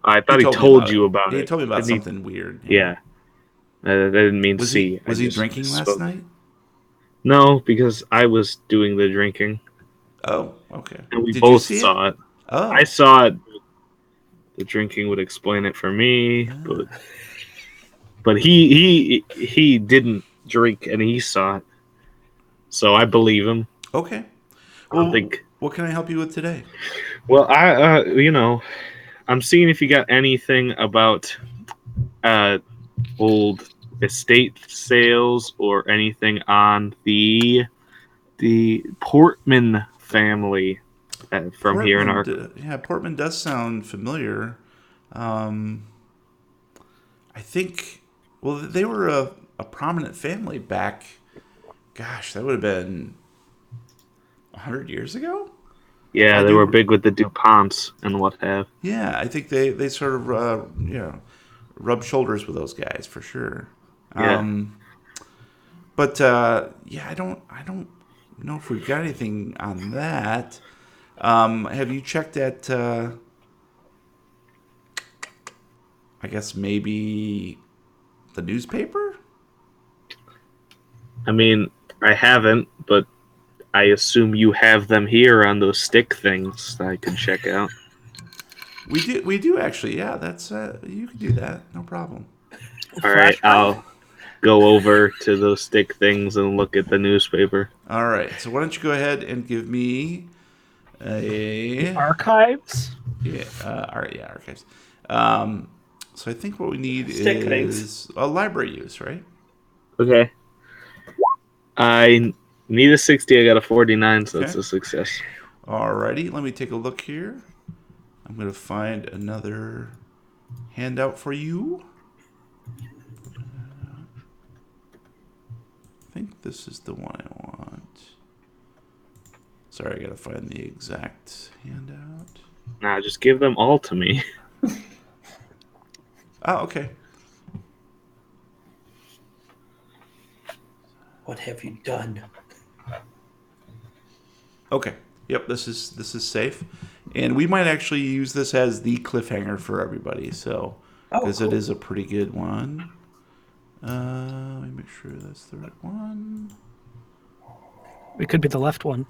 Speaker 4: I thought he
Speaker 1: me
Speaker 4: told
Speaker 1: about
Speaker 4: you
Speaker 1: it.
Speaker 4: about
Speaker 1: He
Speaker 4: it.
Speaker 1: told me about
Speaker 4: Didn't he?
Speaker 1: something weird.
Speaker 4: Yeah. I didn't mean
Speaker 1: Was
Speaker 4: see.
Speaker 1: he drinking last
Speaker 4: spoke.
Speaker 1: night?
Speaker 4: No, because I was doing the drinking.
Speaker 1: Oh, okay.
Speaker 4: And we
Speaker 1: Did
Speaker 4: both
Speaker 1: you see
Speaker 4: saw it.
Speaker 1: Oh.
Speaker 4: I saw it. The drinking would explain it for me, but he didn't drink and he saw it. So I believe him.
Speaker 1: Okay.
Speaker 4: I don't
Speaker 1: Well,
Speaker 4: think.
Speaker 1: what can I help you with today?
Speaker 4: Well, I'm seeing if you got anything about old estate sales or anything on the Portman family from here in Arkham.
Speaker 1: Yeah, Portman does sound familiar. I think, well, they were a prominent family back, gosh, that would have been 100 years ago?
Speaker 4: Yeah, they were big with the DuPonts and what have.
Speaker 1: Yeah, I think they sort of, rubbed shoulders with those guys for sure.
Speaker 4: Yeah.
Speaker 1: But yeah, I don't know if we've got anything on that. Have you checked at? I guess maybe the newspaper.
Speaker 4: I mean, I haven't, but I assume you have them here on those stick things that I can check out.
Speaker 1: We do actually. Yeah, that's you can do that. No problem.
Speaker 4: All right, I'll go over to those stick things and look at the newspaper.
Speaker 1: All right. So why don't you go ahead and give me a
Speaker 2: Archives?
Speaker 1: Yeah, archives. So I think what we need
Speaker 3: Stick
Speaker 1: is a library use, right?
Speaker 4: Okay. I need a 60. I got a 49, so that's a success.
Speaker 1: Alrighty, let me take a look here. I'm going to find another handout for you. I think this is the one I want. Sorry, I gotta find the exact handout.
Speaker 4: Nah, just give them all to me.
Speaker 1: Oh, okay.
Speaker 3: What have you done?
Speaker 1: Okay. Yep, this is safe. And we might actually use this as the cliffhanger for everybody, so because it is a pretty good one. Let me make sure that's the right one.
Speaker 2: It could be the left one.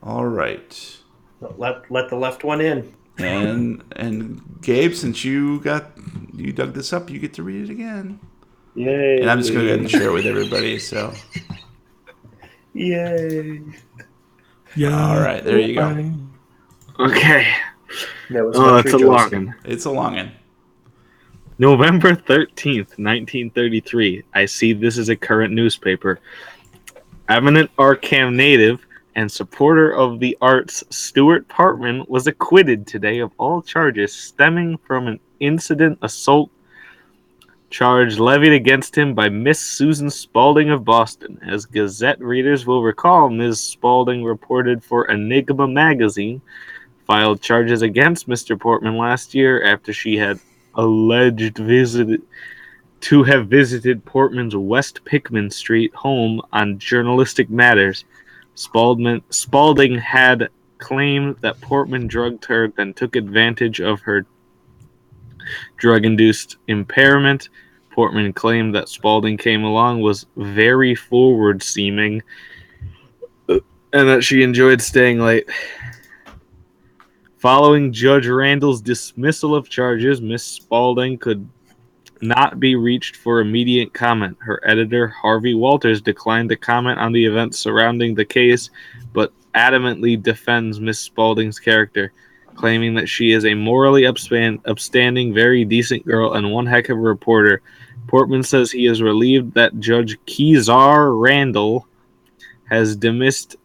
Speaker 1: All right.
Speaker 3: Let the left one in.
Speaker 1: And Gabe, since you dug this up, you get to read it again.
Speaker 4: Yay.
Speaker 1: And I'm just going to go ahead and share it with everybody. So,
Speaker 3: Yay.
Speaker 2: Yeah.
Speaker 1: all right, there you go.
Speaker 4: Okay.
Speaker 3: That
Speaker 4: it's a long one.
Speaker 1: It's a long one.
Speaker 4: November 13th, 1933. I see this is a current newspaper. Eminent Arkham native and supporter of the arts Stuart Portman was acquitted today of all charges stemming from an incident assault charge levied against him by Miss Susan Spaulding of Boston. As Gazette readers will recall, Ms. Spaulding reported for Enigma magazine, filed charges against Mr. Portman last year after she had alleged to have visited Portman's West Pickman Street home on journalistic matters. Spaulding had claimed that Portman drugged her, then took advantage of her drug-induced impairment. Portman claimed that Spaulding came along, was very forward-seeming, and that she enjoyed staying late. Following Judge Randall's dismissal of charges, Miss Spaulding could not be reached for immediate comment. Her editor, Harvey Walters, declined to comment on the events surrounding the case, but adamantly defends Miss Spaulding's character, claiming that she is a morally upstanding, very decent girl and one heck of a reporter. Portman says he is relieved that Judge Kezar Randall has dismissed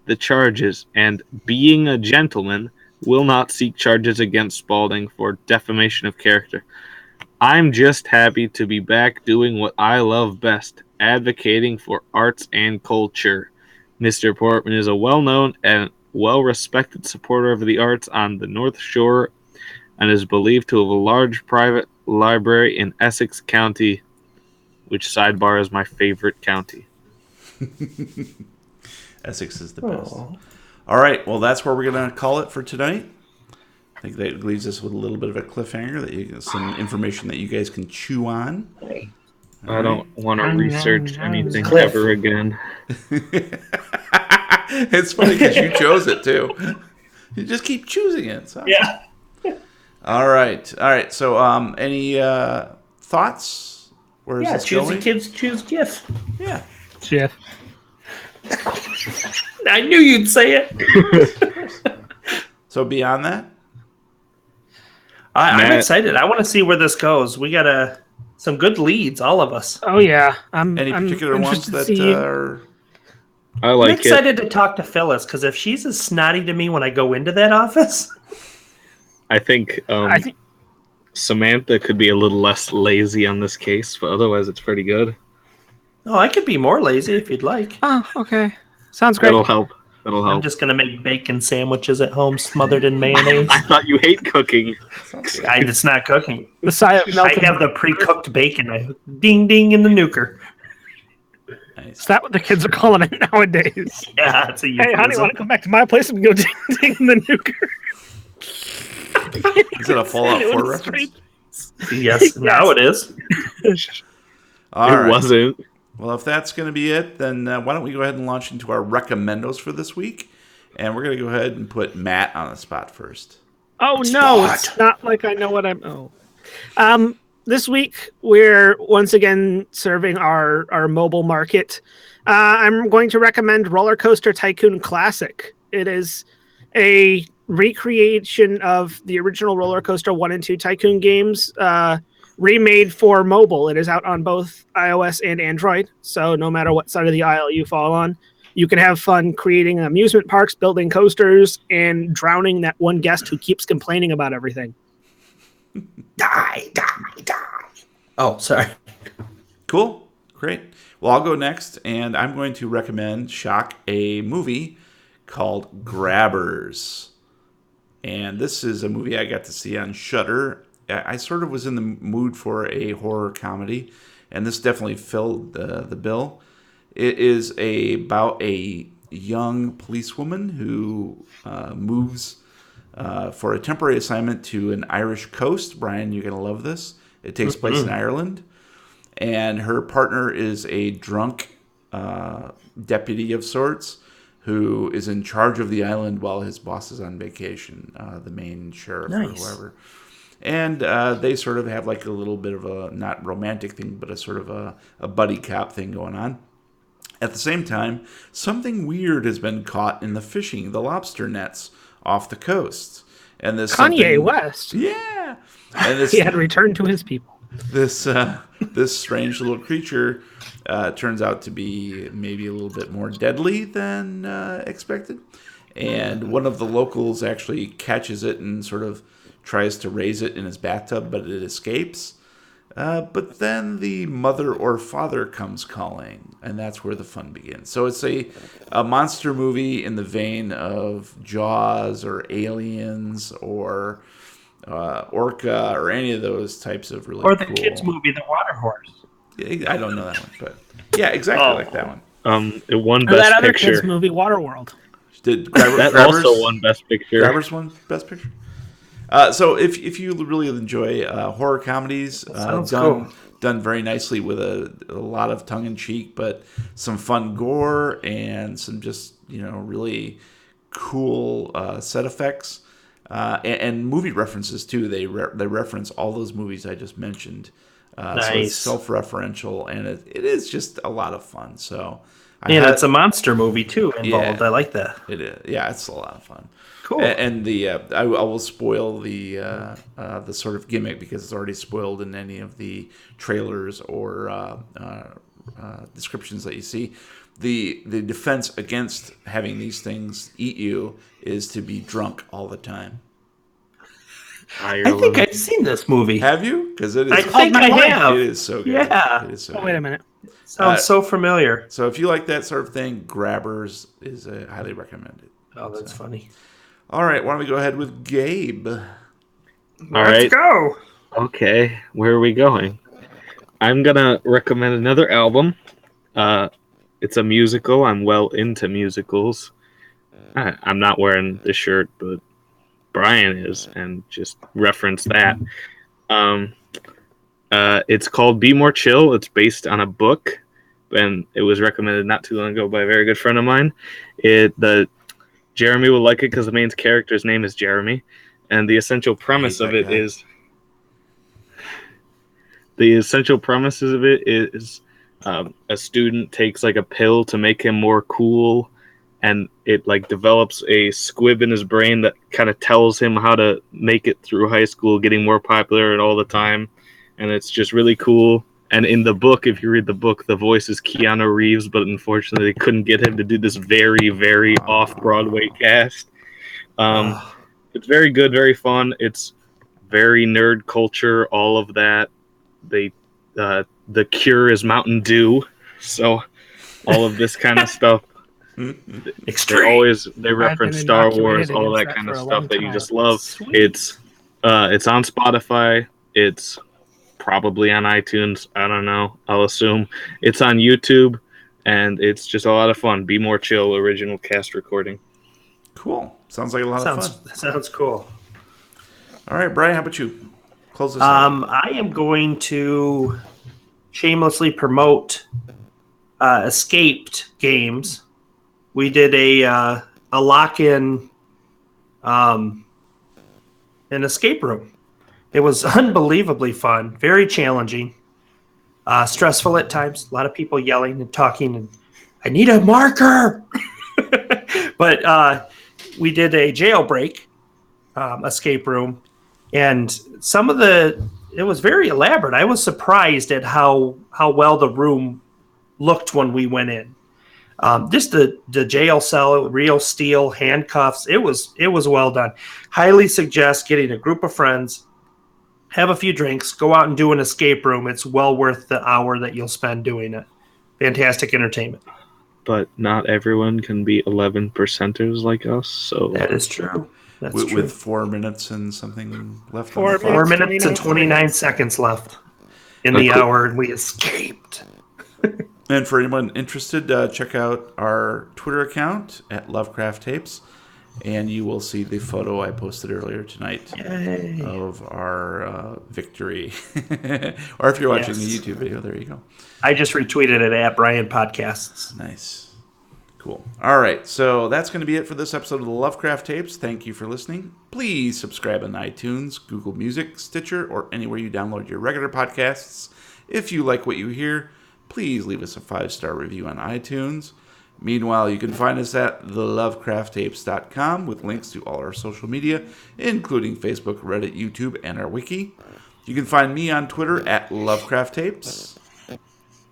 Speaker 4: the charges and, being a gentleman, will not seek charges against Spaulding for defamation of character. I'm just happy to be back doing what I love best, advocating for arts and culture. Mr. Portman is a well-known and well-respected supporter of the arts on the North Shore and is believed to have a large private library in Essex County, which, sidebar, is my favorite county.
Speaker 1: Essex is the best. All right, well, that's where we're going to call it for tonight. I think that leaves us with a little bit of a cliffhanger, some information that you guys can chew on.
Speaker 4: I don't want to research anything ever again.
Speaker 1: It's funny because you chose it, too. You just keep choosing it. So.
Speaker 3: Yeah.
Speaker 1: All right. So, any thoughts? Where is this
Speaker 3: choose
Speaker 1: going?
Speaker 3: the kids, choose GIF.
Speaker 1: Yeah.
Speaker 2: Jeff.
Speaker 3: I knew you'd say it.
Speaker 1: So beyond that?
Speaker 3: I'm excited. I want to see where this goes. We got some good leads, all of us.
Speaker 2: Oh yeah,
Speaker 1: Any particular ones that are?
Speaker 4: I like it.
Speaker 3: I'm excited to talk to Phyllis because if she's as snotty to me when I go into that office,
Speaker 4: I think Samantha could be a little less lazy on this case, but otherwise it's pretty good.
Speaker 3: oh, I could be more lazy if you'd like.
Speaker 2: Oh, okay. Sounds great.
Speaker 4: That'll help.
Speaker 3: I'm just gonna make bacon sandwiches at home, smothered in mayonnaise.
Speaker 4: I thought you hate cooking.
Speaker 3: It's not cooking.
Speaker 2: The side of
Speaker 3: I have the pre-cooked bacon. Ding ding in the nuker.
Speaker 1: Nice.
Speaker 2: Is that what the kids are calling it nowadays?
Speaker 3: Yeah, it's a
Speaker 2: Hey,
Speaker 3: euphemism.
Speaker 2: honey, want to come back to my place and go ding ding in the nuker?
Speaker 1: Is it a Fallout 4 reference?
Speaker 3: Yes, now it is.
Speaker 1: All right.
Speaker 4: It wasn't.
Speaker 1: Well, if that's going to be it, then why don't we go ahead and launch into our recommendos for this week? And we're going to go ahead and put Matt on the spot first.
Speaker 2: Oh no, it's not like I know what I'm. Oh, this week we're once again serving our mobile market. I'm going to recommend Roller Coaster Tycoon Classic. It is a recreation of the original Roller Coaster 1 and 2 Tycoon games, remade for mobile. It is out on both iOS and Android, so no matter what side of the aisle you fall on, You can have fun creating amusement parks, building coasters, and drowning that one guest who keeps complaining about everything.
Speaker 3: Die. Oh, sorry.
Speaker 1: Cool. Great. Well, I'll go next, and I'm going to recommend a movie called Grabbers. And this is a movie I got to see on Shudder. I sort of was in the mood for a horror comedy, and this definitely filled the bill. It is about a young policewoman who moves for a temporary assignment to an Irish coast. Brian, you're going to love this. It takes place in Ireland. And her partner is a drunk deputy of sorts who is in charge of the island while his boss is on vacation, the main sheriff or whoever. And they sort of have like a little bit of a, not romantic thing, but a sort of a buddy cop thing going on. At the same time, something weird has been caught in the lobster nets off the coast. And this
Speaker 2: Kanye West.
Speaker 1: Yeah. And this,
Speaker 2: he had returned to his people.
Speaker 1: This strange little creature turns out to be maybe a little bit more deadly than expected. And one of the locals actually catches it and sort of tries to raise it in his bathtub, but it escapes. But then the mother or father comes calling, and that's where the fun begins. So it's a monster movie in the vein of Jaws or Aliens or Orca or any of those types of really
Speaker 3: or the
Speaker 1: cool...
Speaker 3: kids movie, The Water Horse.
Speaker 1: I don't know that one, but yeah, exactly like that one.
Speaker 4: It won
Speaker 2: Or
Speaker 4: Best
Speaker 2: that other
Speaker 4: Picture.
Speaker 2: kids movie, Waterworld.
Speaker 1: Did
Speaker 4: That
Speaker 1: Grabbers
Speaker 4: also won Best Picture.
Speaker 1: Grabbers won Best Picture. So if you really enjoy horror comedies, done very nicely with a lot of tongue in cheek, but some fun gore and some just really cool set effects and movie references too. They reference all those movies I just mentioned.
Speaker 3: Nice.
Speaker 1: So it's self-referential and it is just a lot of fun. So
Speaker 3: it's a monster movie too involved.
Speaker 1: Yeah,
Speaker 3: I like that.
Speaker 1: It is. Yeah, it's a lot of fun.
Speaker 3: Cool.
Speaker 1: And I will spoil the sort of gimmick because it's already spoiled in any of the trailers or descriptions that you see. The defense against having these things eat you is to be drunk all the time.
Speaker 3: I think I've seen this movie.
Speaker 1: Have you? Because it is.
Speaker 3: I think I have.
Speaker 1: It is so good.
Speaker 3: Yeah.
Speaker 1: It is so
Speaker 2: Oh, wait a minute.
Speaker 3: Sounds so familiar.
Speaker 1: So if you like that sort of thing, Grabbers is highly recommended.
Speaker 3: Oh, that's funny.
Speaker 1: All right, why don't we go ahead with Gabe?
Speaker 3: Let's go.
Speaker 4: Okay, where are we going? I'm gonna recommend another album. It's a musical. I'm well into musicals. I'm not wearing this shirt, but Brian is, and just reference that. It's called Be More Chill. It's based on a book, and it was recommended not too long ago by a very good friend of mine. Jeremy will like it because the main character's name is Jeremy, and the essential premise of it is a student takes like a pill to make him more cool, and it like develops a squib in his brain that kind of tells him how to make it through high school, getting more popular and all the time, and it's just really cool. And in the book, if you read the book, the voice is Keanu Reeves, but unfortunately they couldn't get him to do this very, very off-Broadway cast. It's very good, very fun. It's very nerd culture, all of that. The cure is Mountain Dew, so all of this kind of stuff. They reference Star Wars, all that kind of stuff that you just love. Sweet. It's on Spotify. It's probably on iTunes. I don't know. I'll assume it's on YouTube, and it's just a lot of fun. Be More Chill, original cast recording.
Speaker 1: Cool. Sounds like a lot of fun.
Speaker 3: Sounds cool.
Speaker 1: All right, Brian, how about you? Close this out.
Speaker 3: I am going to shamelessly promote Escaped Games. We did a lock-in an escape room. It was unbelievably fun, very challenging, stressful at times. A lot of people yelling and talking, and I need a marker. But we did a jailbreak escape room, and it was very elaborate. I was surprised at how well the room looked when we went in. Just the jail cell, real steel handcuffs. It was well done. Highly suggest getting a group of friends, have a few drinks, go out and do an escape room. It's well worth the hour that you'll spend doing it. Fantastic entertainment.
Speaker 4: But not everyone can be 11%ers like us. So
Speaker 3: That is true. That's true.
Speaker 1: With 4 minutes and something left.
Speaker 2: 4
Speaker 1: on the clock.
Speaker 3: 4 minutes and 29 seconds left in the hour, and we escaped.
Speaker 1: And for anyone interested, check out our Twitter account at Lovecraft Tapes, and you will see the photo I posted earlier tonight of our victory. Or if you're watching the YouTube video, there you go.
Speaker 3: I just retweeted it at Brian Podcasts.
Speaker 1: Nice. Cool. All right, so that's going to be it for this episode of the Lovecraft Tapes. Thank you for listening. Please subscribe on iTunes, Google Music, Stitcher, or anywhere you download your regular podcasts. If you like what you hear, please leave us a 5-star review on iTunes. Meanwhile, you can find us at thelovecrafttapes.com with links to all our social media, including Facebook, Reddit, YouTube, and our wiki. You can find me on Twitter at Lovecraft Tapes.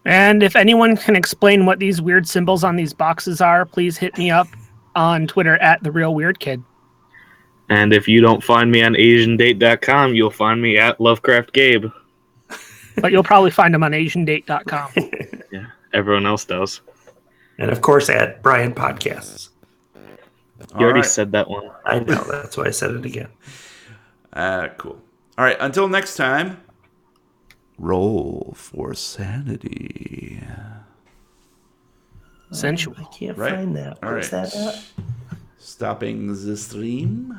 Speaker 2: And if anyone can explain what these weird symbols on these boxes are, please hit me up on Twitter at TheRealWeirdKid.
Speaker 4: And if you don't find me on AsianDate.com, you'll find me at LovecraftGabe.
Speaker 2: But you'll probably find them on AsianDate.com.
Speaker 4: Yeah, everyone else does.
Speaker 3: And of course, at Brian Podcasts.
Speaker 4: You already said that one.
Speaker 3: I know, that's why I said it again.
Speaker 1: Cool. All right, until next time, roll for sanity.
Speaker 2: Sensual.
Speaker 3: I can't
Speaker 1: Right.
Speaker 3: find that.
Speaker 1: All
Speaker 3: Where's
Speaker 1: right.
Speaker 3: that at?
Speaker 1: Stopping the stream.